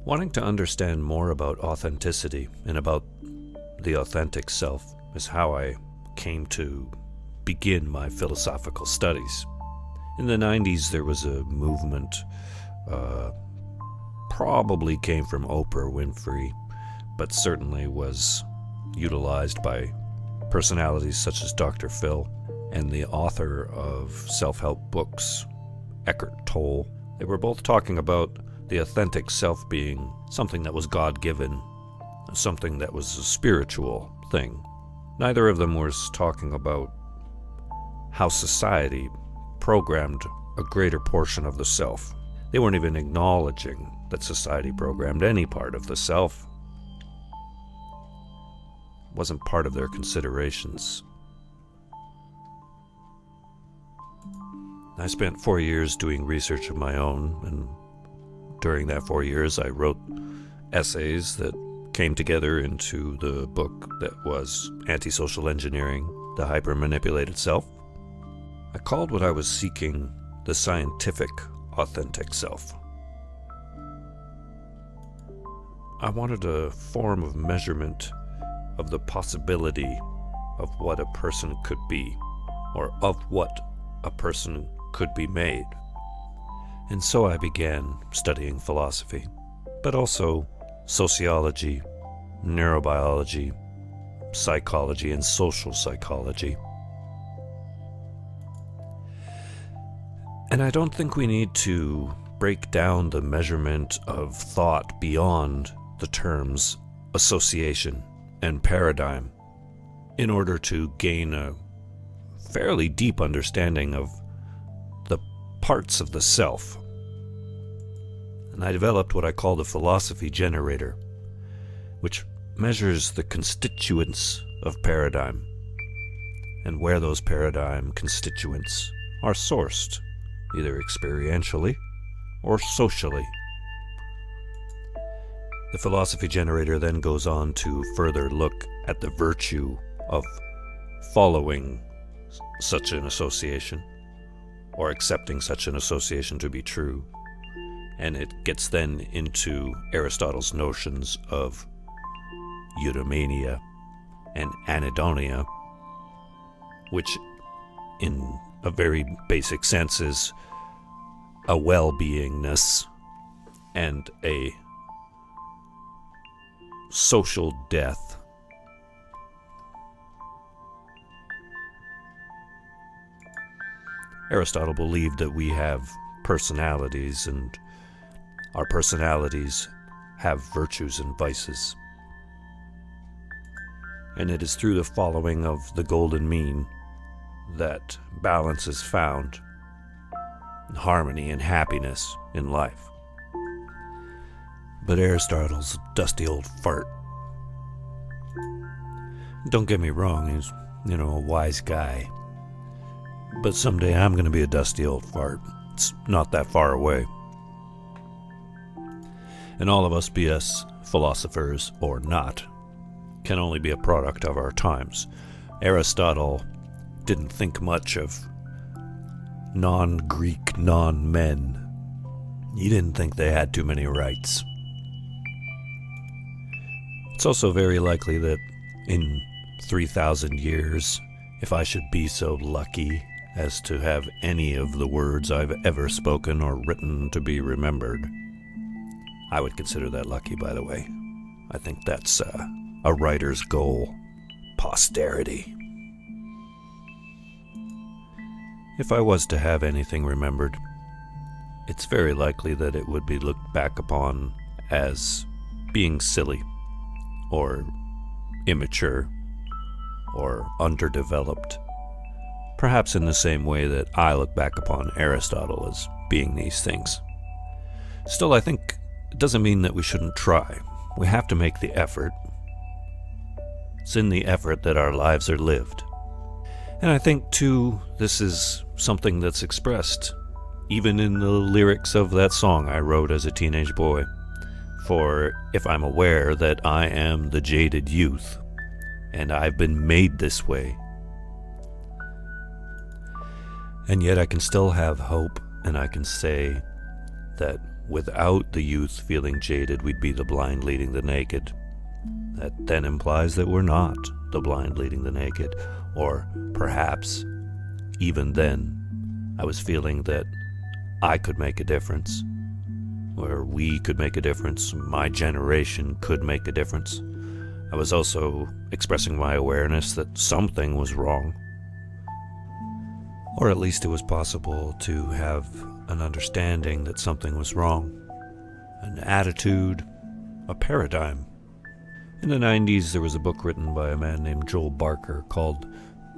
Wanting to understand more about authenticity and about the authentic self is how I came to begin my philosophical studies. In the 90s, there was a movement, probably came from Oprah Winfrey, but certainly was utilized by personalities such as Dr. Phil and the author of self-help books, Eckhart Tolle. They were both talking about the authentic self being something that was God-given, something that was a spiritual thing. Neither of them was talking about how society programmed a greater portion of the self. They weren't even acknowledging that society programmed any part of the self. It wasn't part of their considerations. I spent 4 years doing research of my own, and during that 4 years I wrote essays that came together into the book that was Antisocial Engineering, the Hyper-Manipulated Self. I called what I was seeking the scientific authentic self. I wanted a form of measurement of the possibility of what a person could be, or of what a person could be made. And so I began studying philosophy, but also sociology, neurobiology, psychology, and social psychology. And I don't think we need to break down the measurement of thought beyond the terms association and paradigm in order to gain a fairly deep understanding of the parts of the self. And I developed what I call the philosophy generator, which measures the constituents of paradigm and where those paradigm constituents are sourced, either experientially or socially. The philosophy generator then goes on to further look at the virtue of following such an association or accepting such an association to be true. And it gets then into Aristotle's notions of eudaimonia and anhedonia, which in a very basic sense is a well-beingness and a social death. Aristotle believed that we have personalities, and our personalities have virtues and vices. And it is through the following of the golden mean that balance is found, and harmony and happiness in life. But Aristotle's a dusty old fart. Don't get me wrong, he's, a wise guy. But someday I'm going to be a dusty old fart. It's not that far away. And all of us, be us philosophers or not, can only be a product of our times. Aristotle didn't think much of non-Greek, non-men. He didn't think they had too many rights. It's also very likely that in 3,000 years, if I should be so lucky as to have any of the words I've ever spoken or written to be remembered, I would consider that lucky, by the way. I think that's a writer's goal. Posterity. If I was to have anything remembered, it's very likely that it would be looked back upon as being silly, or immature, or underdeveloped, perhaps in the same way that I look back upon Aristotle as being these things. Still, I think it doesn't mean that we shouldn't try. We have to make the effort. It's in the effort that our lives are lived. And I think, too, this is something that's expressed even in the lyrics of that song I wrote as a teenage boy. For if I'm aware that I am the jaded youth, and I've been made this way, and yet I can still have hope, and I can say that without the youth feeling jaded, we'd be the blind leading the naked. That then implies that we're not the blind leading the naked, or perhaps even then I was feeling that I could make a difference, or we could make a difference, my generation could make a difference. I was also expressing my awareness that something was wrong, or at least it was possible to have an understanding that something was wrong, an attitude, a paradigm. In the 90s, there was a book written by a man named Joel Barker called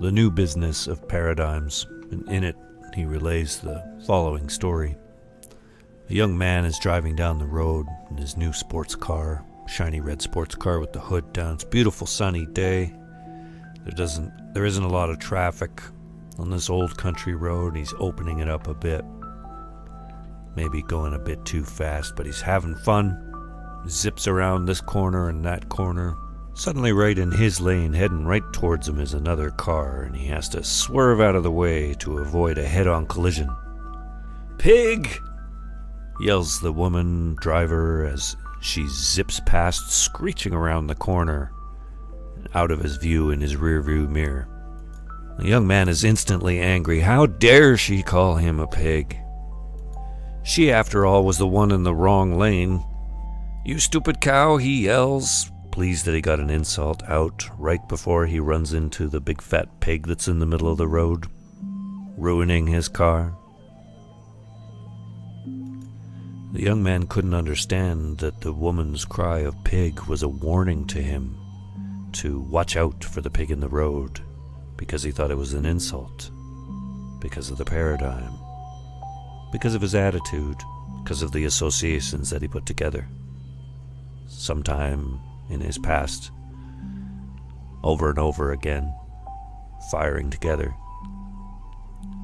The New Business of Paradigms, and in it he relays the following story. A young man is driving down the road in his new sports car, shiny red sports car with the hood down. It's a beautiful sunny day. There isn't a lot of traffic on this old country road. He's opening it up a bit, maybe going a bit too fast, but he's having fun. Zips around this corner and that corner. Suddenly, right in his lane, heading right towards him, is another car, and he has to swerve out of the way to avoid a head-on collision. "Pig!" yells the woman driver as she zips past, screeching around the corner, out of his view in his rearview mirror. The young man is instantly angry. How dare she call him a pig? She, after all, was the one in the wrong lane. "You stupid cow," he yells, pleased that he got an insult out right before he runs into the big fat pig that's in the middle of the road, ruining his car. The young man couldn't understand that the woman's cry of pig was a warning to him to watch out for the pig in the road, because he thought it was an insult, because of the paradigm, because of his attitude, because of the associations that he put together sometime in his past, over and over again, firing together,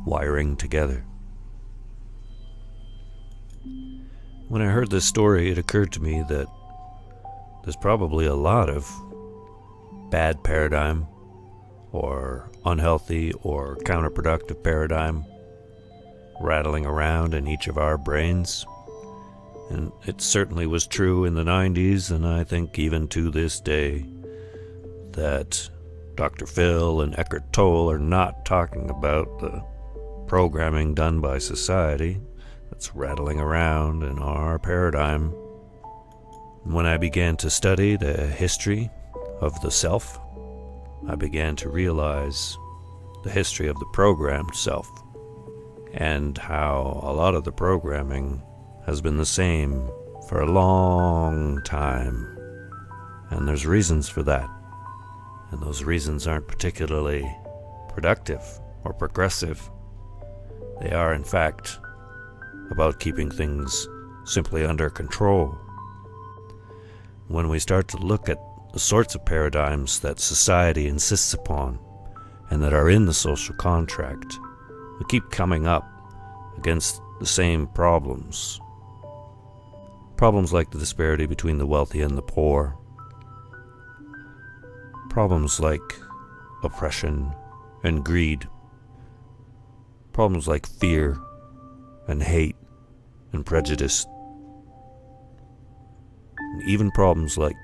wiring together. When I heard this story, it occurred to me that there's probably a lot of bad paradigm or unhealthy or counterproductive paradigm rattling around in each of our brains. And it certainly was true in the 90s, and I think even to this day, that Dr. Phil and Eckhart Tolle are not talking about the programming done by society that's rattling around in our paradigm. When I began to study the history of the self, I began to realize the history of the programmed self, and how a lot of the programming has been the same for a long time. And there's reasons for that. And those reasons aren't particularly productive or progressive. They are, in fact, about keeping things simply under control. When we start to look at the sorts of paradigms that society insists upon and that are in the social contract, we keep coming up against the same problems. Problems like the disparity between the wealthy and the poor. Problems like oppression and greed. Problems like fear and hate and prejudice. And even problems like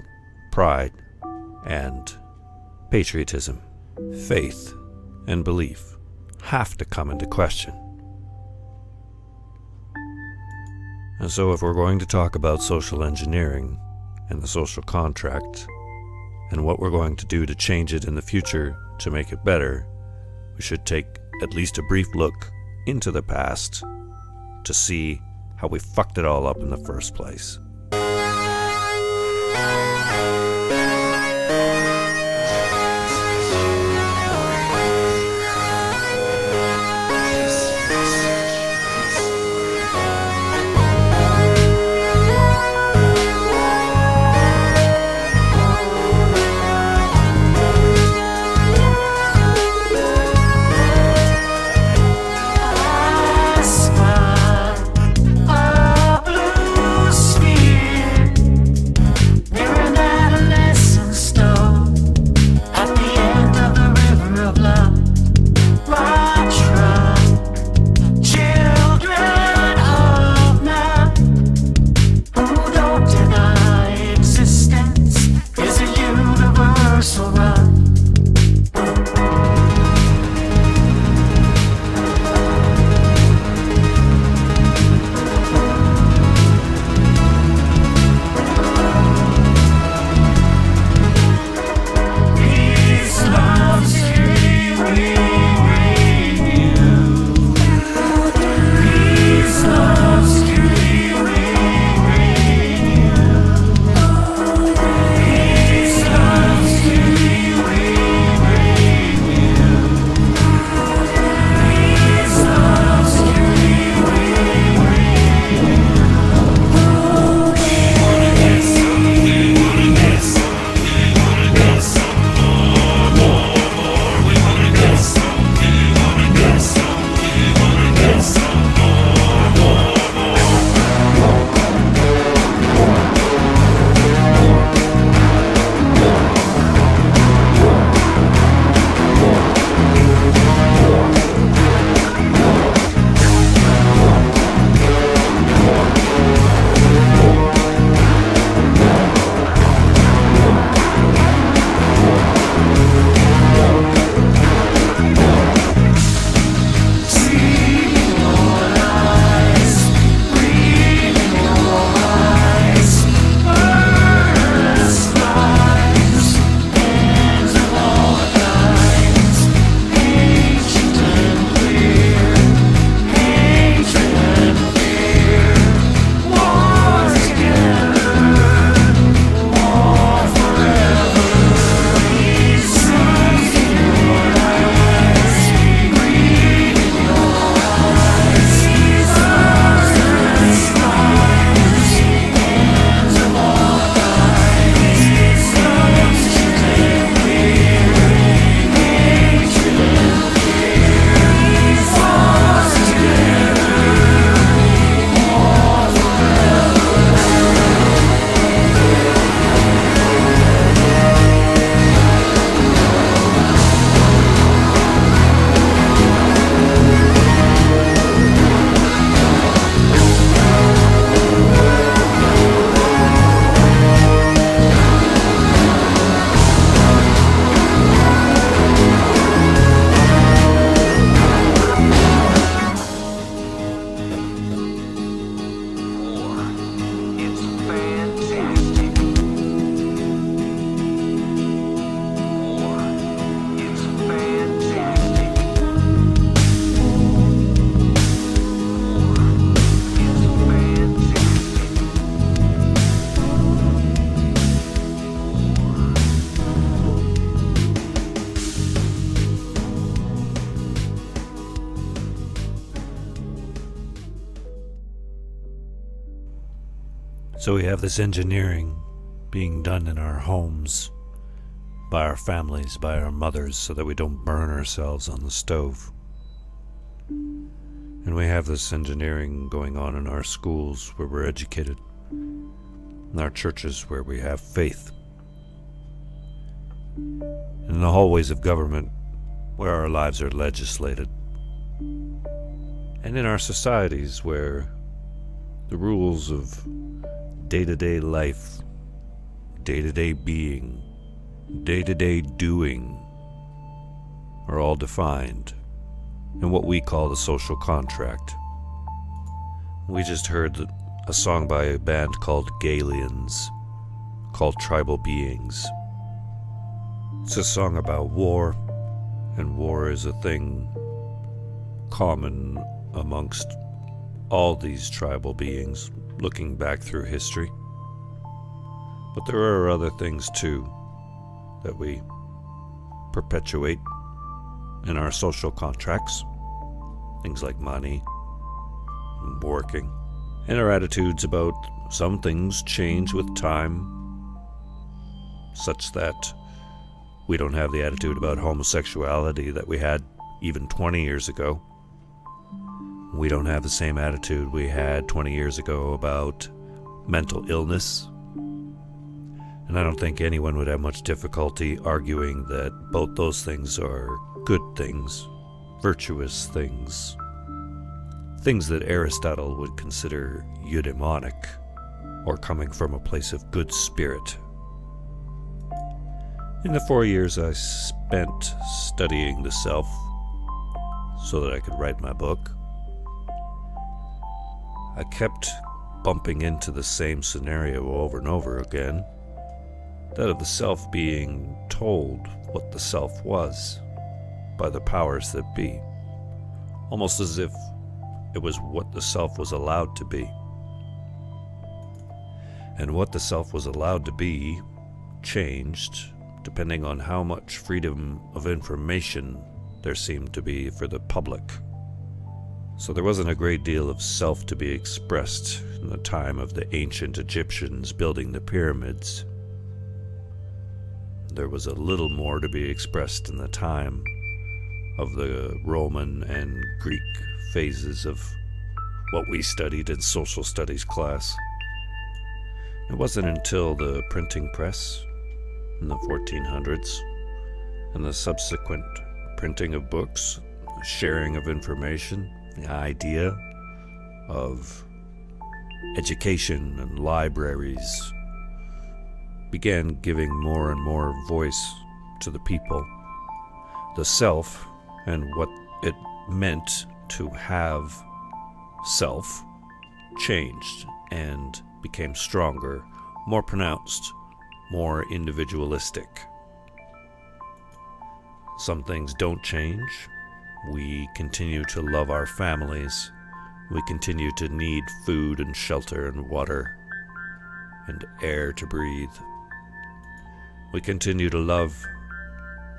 pride and patriotism, faith and belief have to come into question. And so if we're going to talk about social engineering and the social contract and what we're going to do to change it in the future to make it better, we should take at least a brief look into the past to see how we fucked it all up in the first place.
Blue ski
So we have this engineering being done in our homes, by our families, by our mothers, so that we don't burn ourselves on the stove. And we have this engineering going on in our schools where we're educated, in our churches where we have faith, in the hallways of government where our lives are legislated, and in our societies where the rules of day-to-day life, day-to-day being, day-to-day doing are all defined in what we call the social contract. We just heard a song by a band called Galians, called Tribal Beings. It's a song about war, and war is a thing common amongst all these tribal beings looking back through history. But there are other things too that we perpetuate in our social contracts, things like money, and working, and our attitudes about some things change with time, such that we don't have the attitude about homosexuality that we had even 20 years ago. We don't have the same attitude we had 20 years ago about mental illness. And I don't think anyone would have much difficulty arguing that both those things are good things, virtuous things, things that Aristotle would consider eudaimonic, or coming from a place of good spirit. In the 4 years I spent studying the self so that I could write my book, I kept bumping into the same scenario over and over again, that of the self being told what the self was by the powers that be, almost as if it was what the self was allowed to be. And what the self was allowed to be changed depending on how much freedom of information there seemed to be for the public. So there wasn't a great deal of self to be expressed in the time of the ancient Egyptians building the pyramids. There was a little more to be expressed in the time of the Roman and Greek phases of what we studied in social studies class. It wasn't until the printing press in the 1400s and the subsequent printing of books, sharing of information, the idea of education and libraries began giving more and more voice to the people. The self and what it meant to have self changed and became stronger, more pronounced, more individualistic. Some things don't change. We continue to love our families. We continue to need food and shelter and water and air to breathe. We continue to love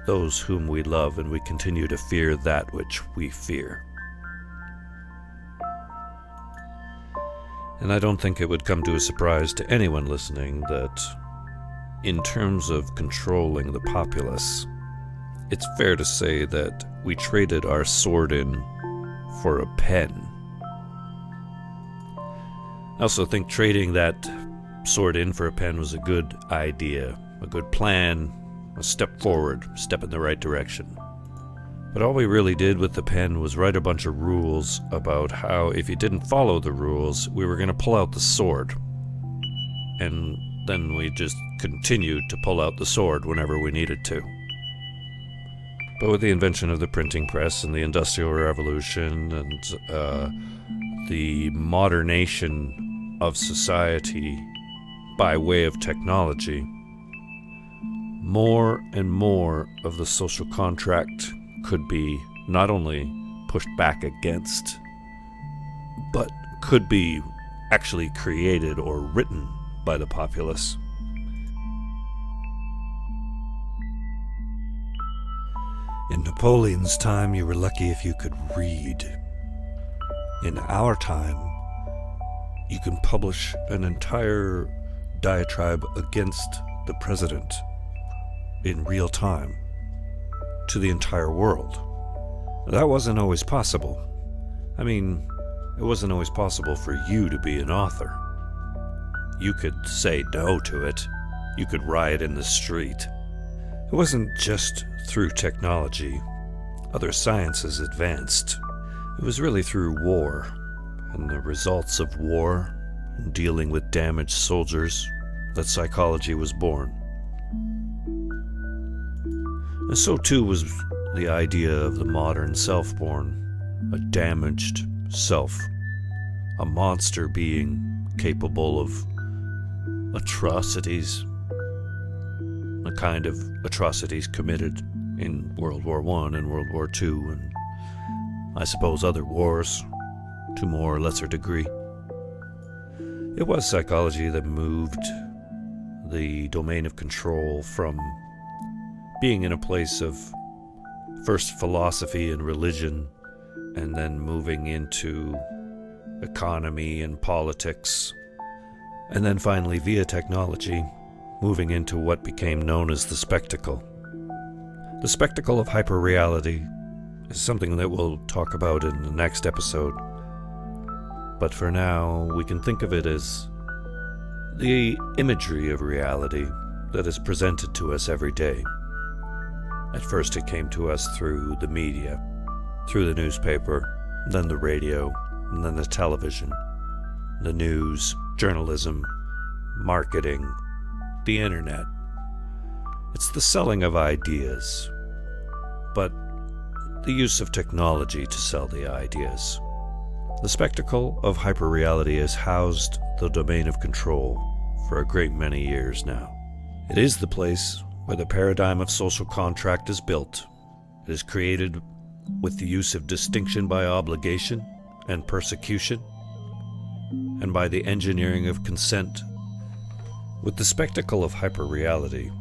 those whom we love, and we continue to fear that which we fear. And I don't think it would come to a surprise to anyone listening that in terms of controlling the populace, it's fair to say that we traded our sword in for a pen. I also think trading that sword in for a pen was a good idea, a good plan, a step forward, step in the right direction. But all we really did with the pen was write a bunch of rules about how if you didn't follow the rules, we were going to pull out the sword. And then we just continued to pull out the sword whenever we needed to. But with the invention of the printing press and the Industrial Revolution and the modernization of society by way of technology, more and more of the social contract could be not only pushed back against, but could be actually created or written by the populace. In Napoleon's time, you were lucky if you could read. In our time, you can publish an entire diatribe against the president in real time to the entire world. That wasn't always possible. I mean, it wasn't always possible for you to be an author. You could say no to it. You could riot in the street. It wasn't just through technology. Other sciences advanced. It was really through war and the results of war and dealing with damaged soldiers that psychology was born. And so too was the idea of the modern self born, a damaged self, a monster being capable of atrocities, the kind of atrocities committed in World War I and World War II, and I suppose other wars to more or lesser degree. It was psychology that moved the domain of control from being in a place of first philosophy and religion, and then moving into economy and politics, and then finally via technology, moving into what became known as the spectacle. The spectacle of hyperreality is something that we'll talk about in the next episode, but for now we can think of it as the imagery of reality that is presented to us every day. At first it came to us through the media, through the newspaper, then the radio, and then the television, the news, journalism, marketing, the internet. It's the selling of ideas, but the use of technology to sell the ideas. The spectacle of hyperreality has housed the domain of control for a great many years now. It is the place where the paradigm of social contract is built. It is created with the use of distinction by obligation and persecution, and by the engineering of consent. With the spectacle of hyperreality,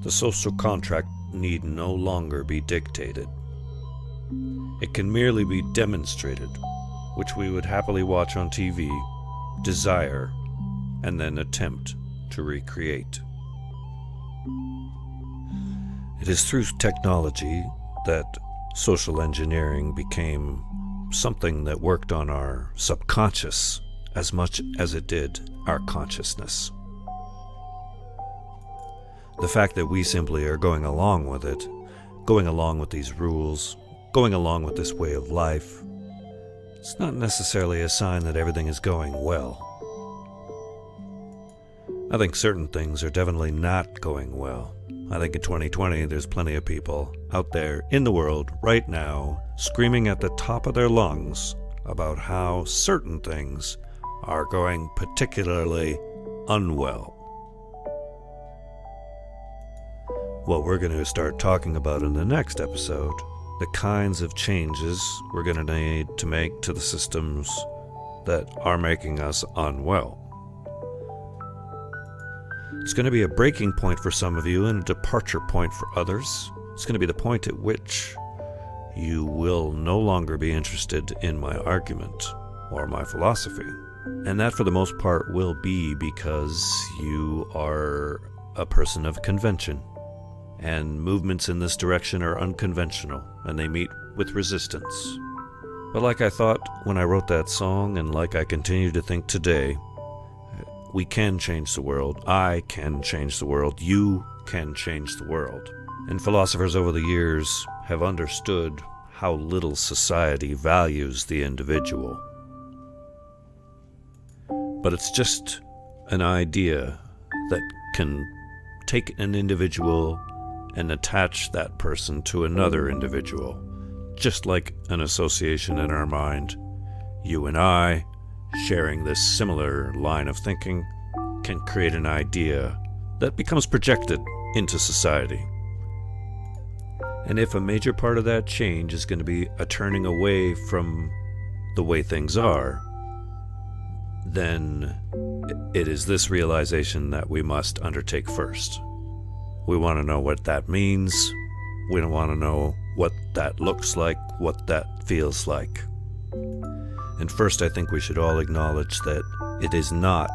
the social contract need no longer be dictated. It can merely be demonstrated, which we would happily watch on TV, desire, and then attempt to recreate. It is through technology that social engineering became something that worked on our subconscious as much as it did our consciousness. The fact that we simply are going along with it, going along with these rules, going along with this way of life, it's not necessarily a sign that everything is going well. I think certain things are definitely not going well. I think in 2020 there's plenty of people out there in the world right now screaming at the top of their lungs about how certain things are going particularly unwell. What we're going to start talking about in the next episode, the kinds of changes we're going to need to make to the systems that are making us unwell. It's going to be a breaking point for some of you and a departure point for others. It's going to be the point at which you will no longer be interested in my argument or my philosophy. And that, for the most part, will be because you are a person of convention. And movements in this direction are unconventional, and they meet with resistance. But like I thought when I wrote that song, and like I continue to think today, we can change the world. I can change the world. You can change the world. And philosophers over the years have understood how little society values the individual. But it's just an idea that can take an individual and attach that person to another individual, just like an association in our mind. You and I, sharing this similar line of thinking, can create an idea that becomes projected into society. And if a major part of that change is going to be a turning away from the way things are, then it is this realization that we must undertake first. We want to know what that means. We don't want to know what that looks like, what that feels like. And first, I think we should all acknowledge that it is not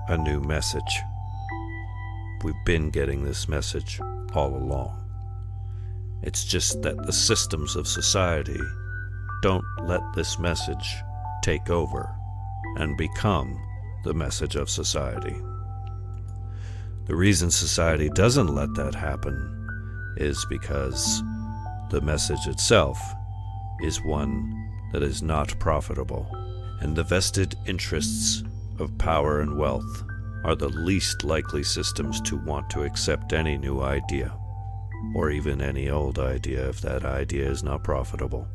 a new message. We've been getting this message all along. It's just that the systems of society don't let this message take over and become the message of society. The reason society doesn't let that happen is because the message itself is one that is not profitable, and the vested interests of power and wealth are the least likely systems to want to accept any new idea, or even any old idea if that idea is not profitable.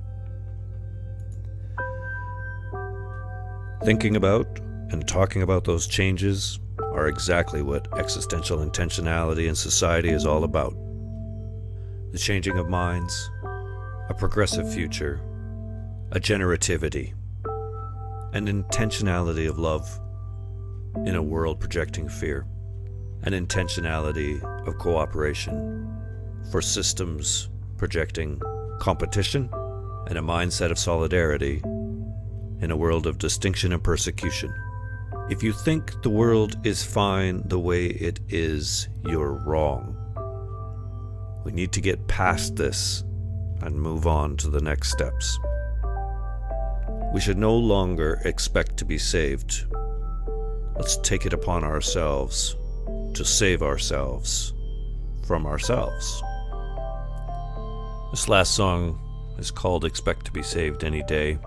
Thinking about and talking about those changes are exactly what existential intentionality in society is all about. The changing of minds, a progressive future, a generativity, an intentionality of love in a world projecting fear, an intentionality of cooperation for systems projecting competition, and a mindset of solidarity in a world of distinction and persecution. If you think the world is fine the way it is, you're wrong. We need to get past this and move on to the next steps. We should no longer expect to be saved. Let's take it upon ourselves to save ourselves from ourselves. This last song is called Expect to be Saved Any Day.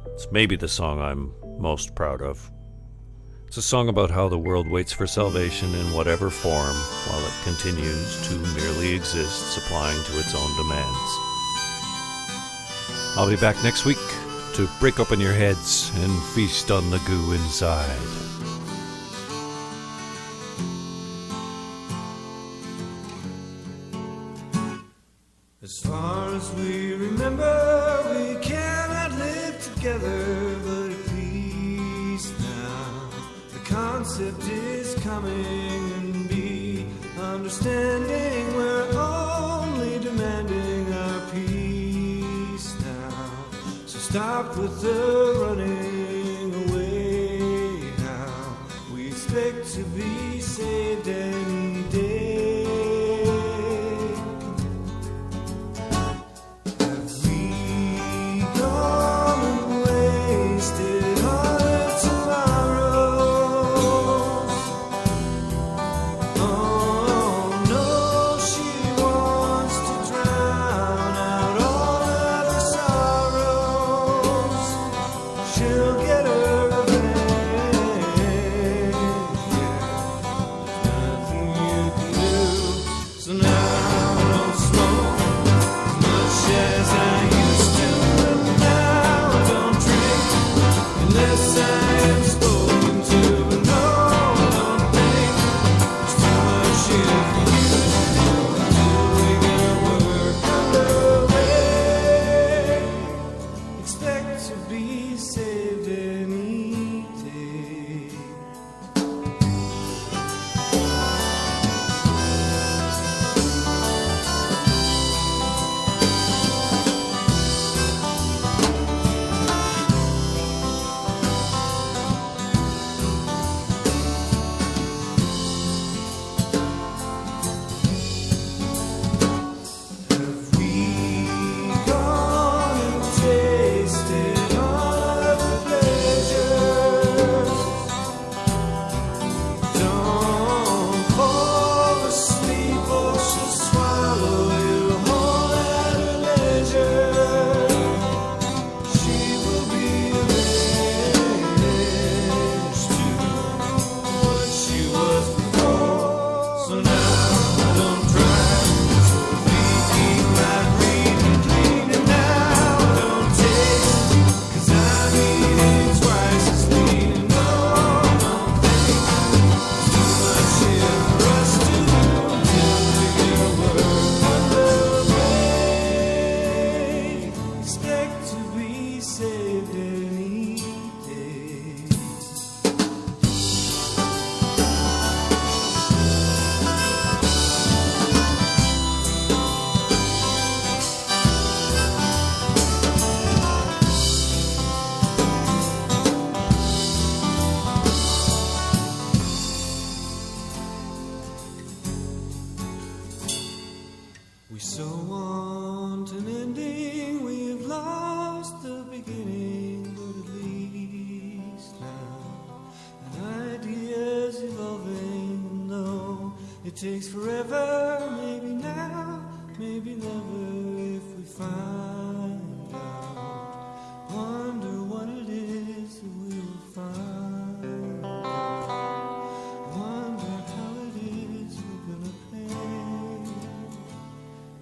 It's maybe the song I'm most proud of. It's a song about how the world waits for salvation in whatever form while it continues to merely exist, supplying to its own demands. I'll be back next week to break open your heads and feast on the goo inside.
As far as we remember, we cannot live together, but at least now the concept is coming and be understanding. We're only demanding our peace now. So stop with the running away now. We expect to be saved any day. Sure. takes forever, maybe now, maybe never, if we find out. Wonder what it is that we'll find out. Wonder how it is we're gonna pay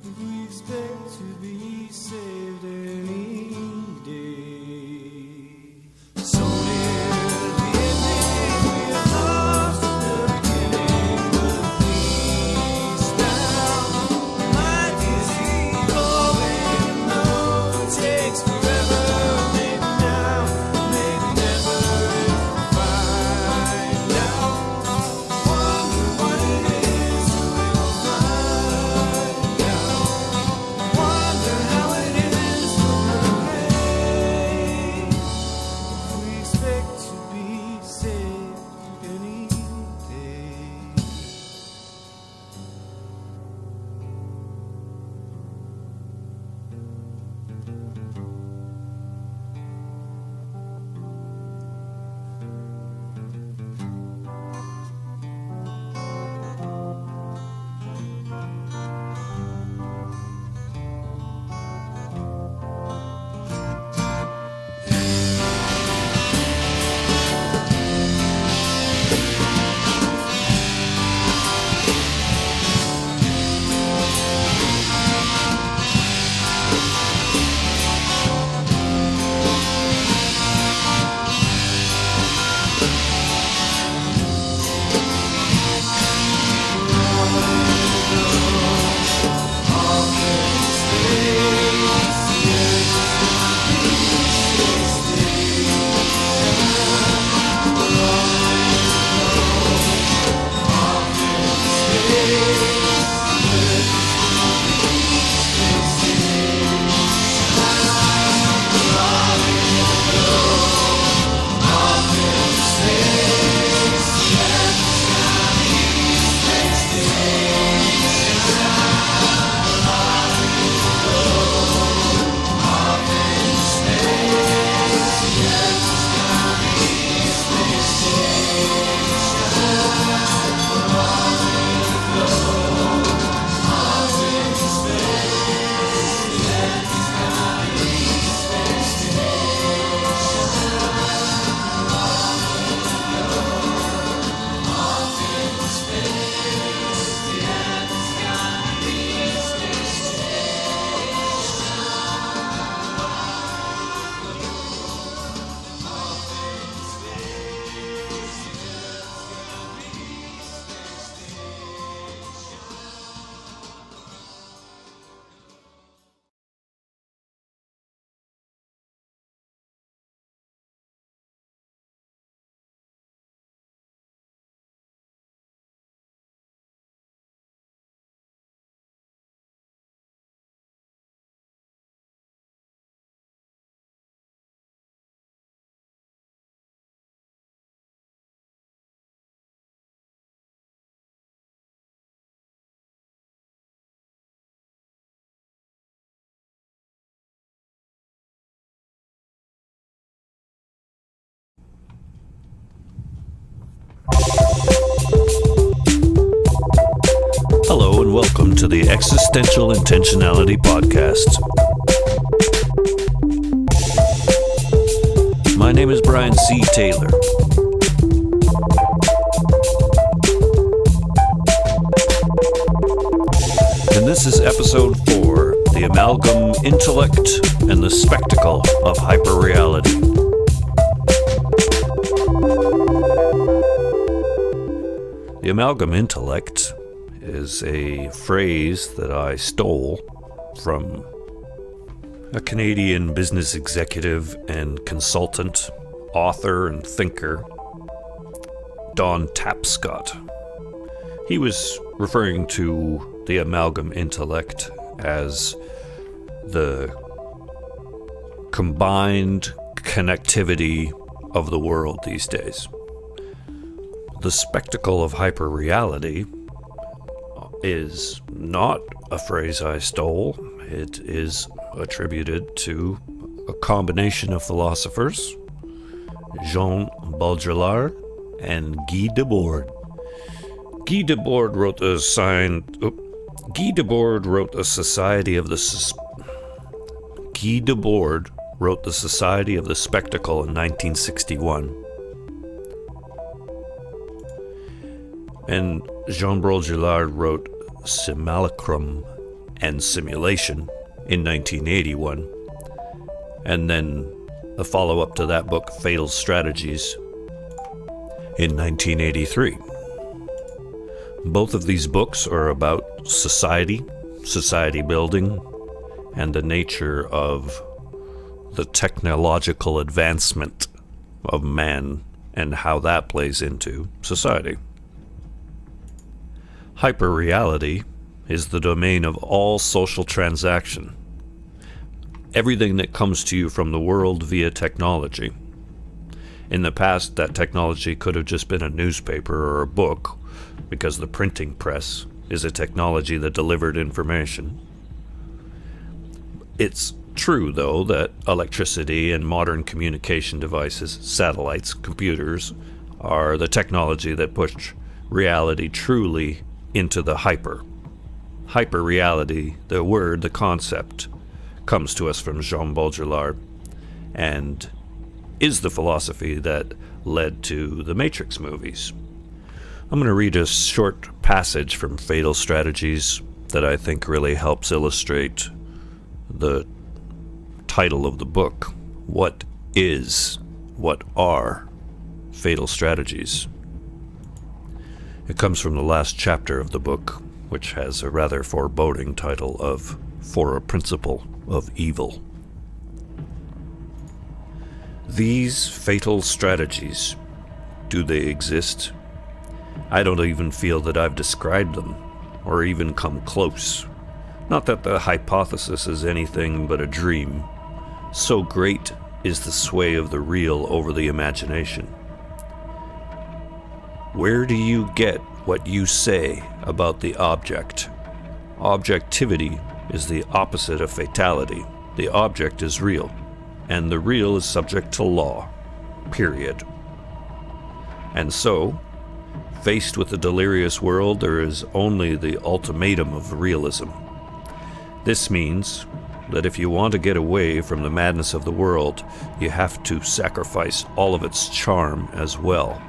if we expect to be saved any day. So near the ending, we are lost in the beginning, but please now, life is evolving, no, it takes forever, maybe now, maybe never, if we find out. Wonder what it is that we'll find out. Wonder how it is we're gonna pay if we expect to be saved any day.
Hello and welcome to the Existential Intentionality Podcast. My name is Brian C. Taylor. And this is episode 4, The Amalgam, Intellect, and the Spectacle of Hyperreality. The Amalgam Intellect is a phrase that I stole from a Canadian business executive and consultant, author and thinker, Don Tapscott. He was referring to the amalgam intellect as the combined connectivity of the world these days. The spectacle of hyperreality is not a phrase I stole. It is attributed to a combination of philosophers, Jean Baudrillard and Guy Debord. Guy Debord wrote the Society of the Spectacle in 1961. And Jean Baudrillard wrote Simulacrum and Simulation in 1981. And then a follow-up to that book, Fatal Strategies, in 1983. Both of these books are about society building, and the nature of the technological advancement of man and how that plays into society. Hyperreality is the domain of all social transaction. Everything that comes to you from the world via technology. In the past, that technology could have just been a newspaper or a book, because the printing press is a technology that delivered information. It's true, though, that electricity and modern communication devices, satellites, computers, are the technology that push reality truly into the hyper. Hyperreality, the word, the concept, comes to us from Jean Baudrillard, and is the philosophy that led to the Matrix movies. I'm going to read a short passage from Fatal Strategies that I think really helps illustrate the title of the book. What are Fatal Strategies? It comes from the last chapter of the book, which has a rather foreboding title of For a Principle of Evil. These fatal strategies, do they exist? I don't even feel that I've described them, or even come close. Not that the hypothesis is anything but a dream. So great is the sway of the real over the imagination. Where do you get what you say about the object? Objectivity is the opposite of fatality. The object is real, and the real is subject to law, period. And so, faced with the delirious world, there is only the ultimatum of realism. This means that if you want to get away from the madness of the world, you have to sacrifice all of its charm as well.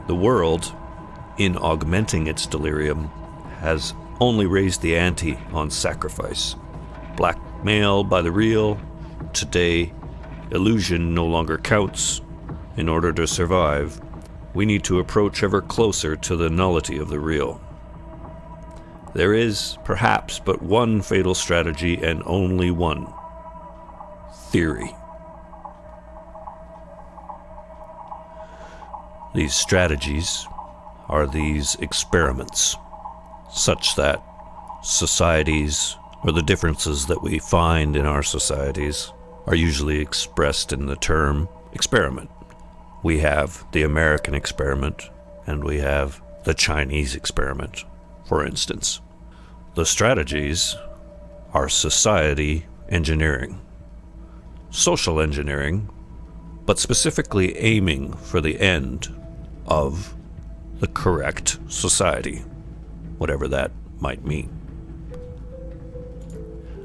The world, in augmenting its delirium, has only raised the ante on sacrifice. Blackmailed by the real, today, illusion no longer counts. In order to survive, we need to approach ever closer to the nullity of the real. There is, perhaps, but one fatal strategy, and only one: theory. These strategies are these experiments, such that societies, or the differences that we find in our societies, are usually expressed in the term experiment. We have the American experiment, and we have the Chinese experiment, for instance. The strategies are society engineering, social engineering, but specifically aiming for the end of the correct society, whatever that might mean.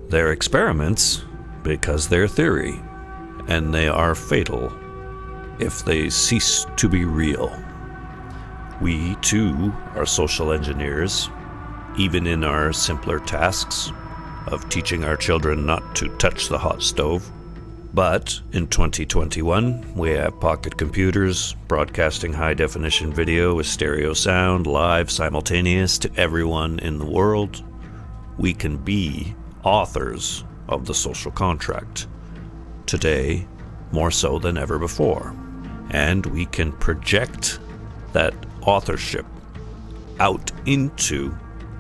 They're experiments because they're theory, and they are fatal if they cease to be real. We, too, are social engineers, even in our simpler tasks of teaching our children not to touch the hot stove. But in 2021, we have pocket computers broadcasting high-definition video with stereo sound, live, simultaneous to everyone in the world. We can be authors of the social contract, today more so than ever before. And we can project that authorship out into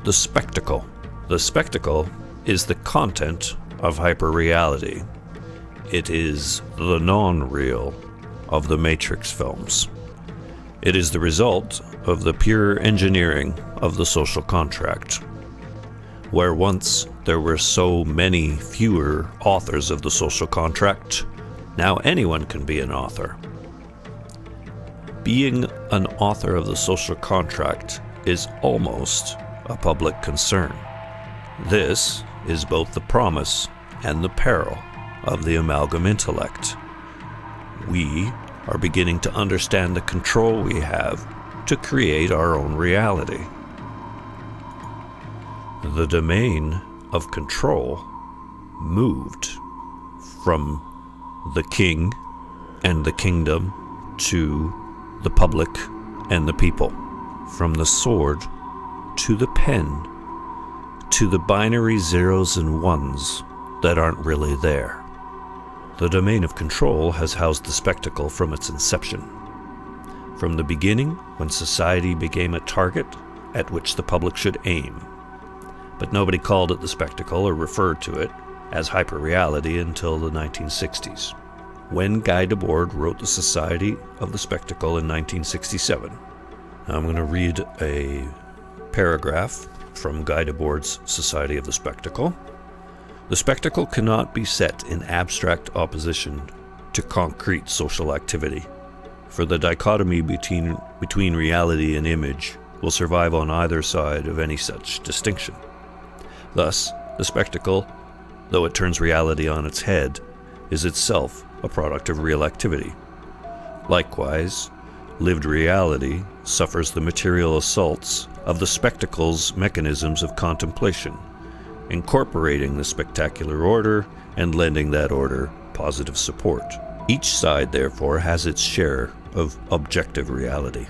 the spectacle. The spectacle is the content of hyperreality. It is the non-real of the Matrix films. It is the result of the pure engineering of the social contract. Where once there were so many fewer authors of the social contract, now anyone can be an author. Being an author of the social contract is almost a public concern. This is both the promise and the peril of the Amalgam Intellect. We are beginning to understand the control we have to create our own reality. The domain of control moved from the king and the kingdom to the public and the people, from the sword to the pen to the binary zeros and ones that aren't really there. The domain of control has housed the spectacle from its inception. From the beginning, when society became a target at which the public should aim. But nobody called it the spectacle or referred to it as hyperreality until the 1960s, when Guy Debord wrote The Society of the Spectacle in 1967. I'm going to read a paragraph from Guy Debord's Society of the Spectacle. The spectacle cannot be set in abstract opposition to concrete social activity, for the dichotomy between reality and image will survive on either side of any such distinction. Thus, the spectacle, though it turns reality on its head, is itself a product of real activity. Likewise, lived reality suffers the material assaults of the spectacle's mechanisms of contemplation, incorporating the spectacular order and lending that order positive support. Each side, therefore, has its share of objective reality,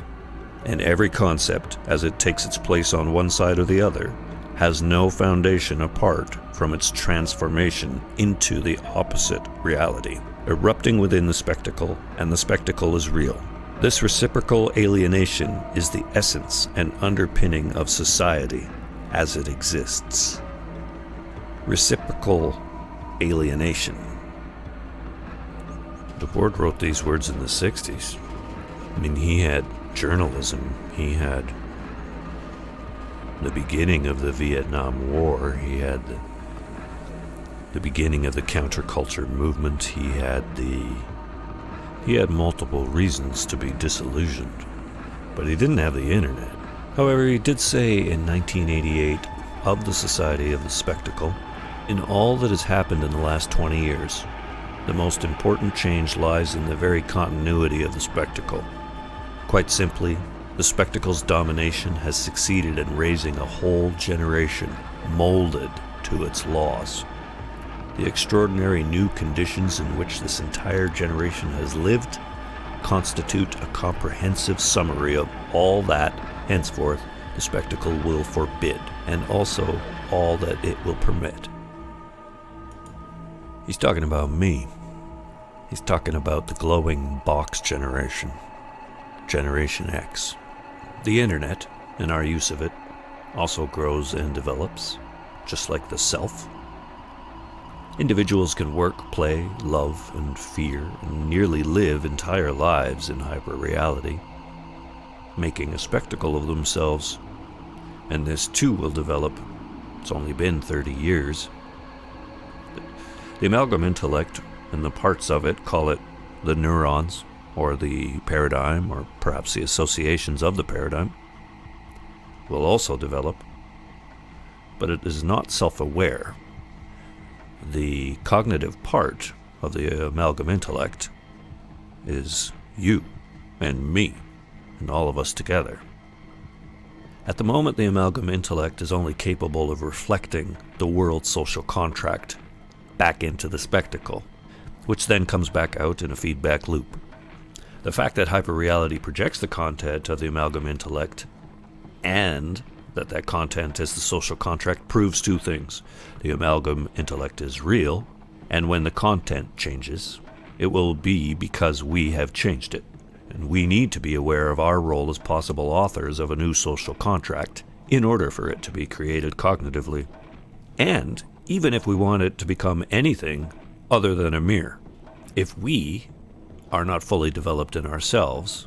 and every concept, as it takes its place on one side or the other, has no foundation apart from its transformation into the opposite reality, erupting within the spectacle, and the spectacle is real. This reciprocal alienation is the essence and underpinning of society as it exists. Reciprocal alienation. Debord wrote these words in the 60s. I mean, he had journalism, he had the beginning of the Vietnam War, he had the beginning of the counterculture movement, he had multiple reasons to be disillusioned, but he didn't have the internet. However, he did say in 1988 of the Society of the Spectacle, in all that has happened in the last 20 years, the most important change lies in the very continuity of the spectacle. Quite simply, the spectacle's domination has succeeded in raising a whole generation molded to its laws. The extraordinary new conditions in which this entire generation has lived constitute a comprehensive summary of all that, henceforth, the spectacle will forbid, and also all that it will permit. He's talking about me. He's talking about the glowing box generation, Generation X. The internet, and our use of it, also grows and develops, just like the self. Individuals can work, play, love, and fear, and nearly live entire lives in hyperreality, making a spectacle of themselves, and this too will develop. It's only been 30 years. The Amalgam Intellect and the parts of it, call it the neurons, or the paradigm, or perhaps the associations of the paradigm, will also develop, but it is not self-aware. The cognitive part of the Amalgam Intellect is you and me and all of us together. At the moment, the Amalgam Intellect is only capable of reflecting the world's social contract back into the spectacle, which then comes back out in a feedback loop. The fact that hyperreality projects the content of the Amalgam Intellect and that content is the social contract proves two things. The Amalgam Intellect is real, and when the content changes, it will be because we have changed it. And we need to be aware of our role as possible authors of a new social contract in order for it to be created cognitively. And even if we want it to become anything other than a mirror, if we are not fully developed in ourselves,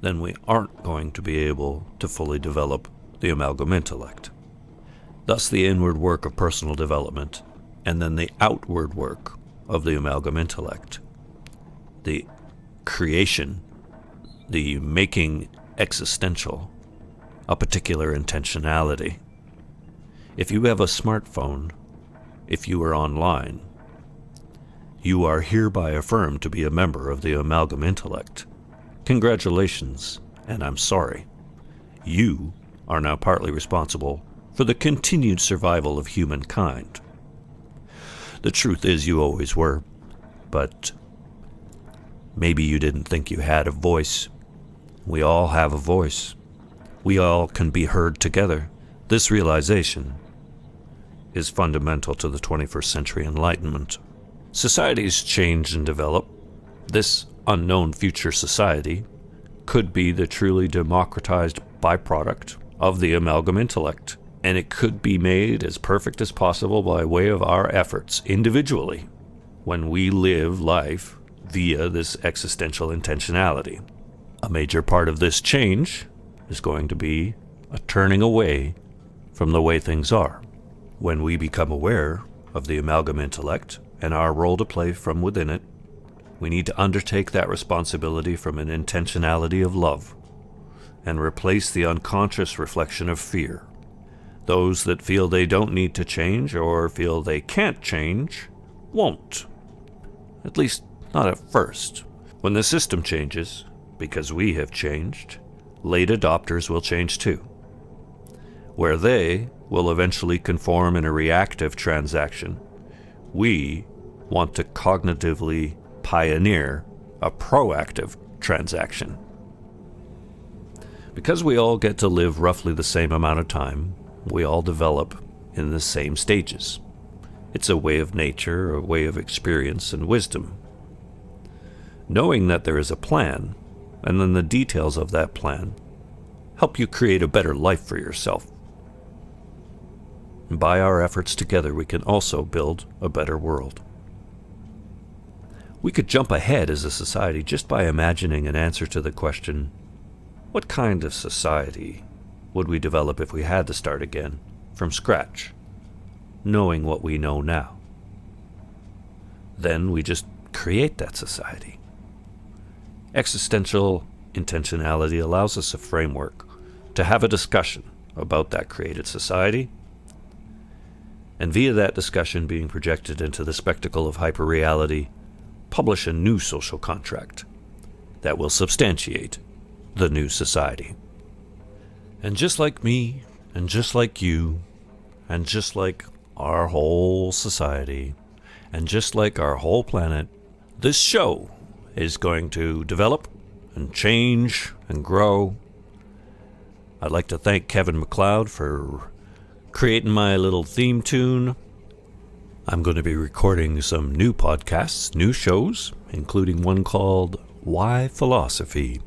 then we aren't going to be able to fully develop the Amalgam Intellect. Thus the inward work of personal development, and then the outward work of the Amalgam Intellect. The creation, the making existential a particular intentionality. If you have a smartphone, if you are online, you are hereby affirmed to be a member of the Amalgam Intellect. Congratulations, and I'm sorry. You are now partly responsible for the continued survival of humankind. The truth is you always were, but maybe you didn't think you had a voice. We all have a voice. We all can be heard together. This realization is fundamental to the 21st century Enlightenment. Societies change and develop. This unknown future society could be the truly democratized byproduct of the Amalgam Intellect, and it could be made as perfect as possible by way of our efforts individually when we live life via this existential intentionality. A major part of this change is going to be a turning away from the way things are. When we become aware of the Amalgam Intellect and our role to play from within it, we need to undertake that responsibility from an intentionality of love and replace the unconscious reflection of fear. Those that feel they don't need to change or feel they can't change won't. At least not at first. When the system changes, because we have changed, late adopters will change too, where they will eventually conform in a reactive transaction. We want to cognitively pioneer a proactive transaction. Because we all get to live roughly the same amount of time, we all develop in the same stages. It's a way of nature, a way of experience and wisdom. Knowing that there is a plan, and then the details of that plan, help you create a better life for yourself. And by our efforts together, we can also build a better world. We could jump ahead as a society just by imagining an answer to the question, what kind of society would we develop if we had to start again, from scratch, knowing what we know now? Then we just create that society. Existential intentionality allows us a framework to have a discussion about that created society, and via that discussion being projected into the spectacle of hyperreality, publish a new social contract that will substantiate the new society. And just like me, and just like you, and just like our whole society, and just like our whole planet, this show is going to develop and change and grow. I'd like to thank Kevin MacLeod for creating my little theme tune. I'm going to be recording some new podcasts, new shows, including one called Why Philosophy?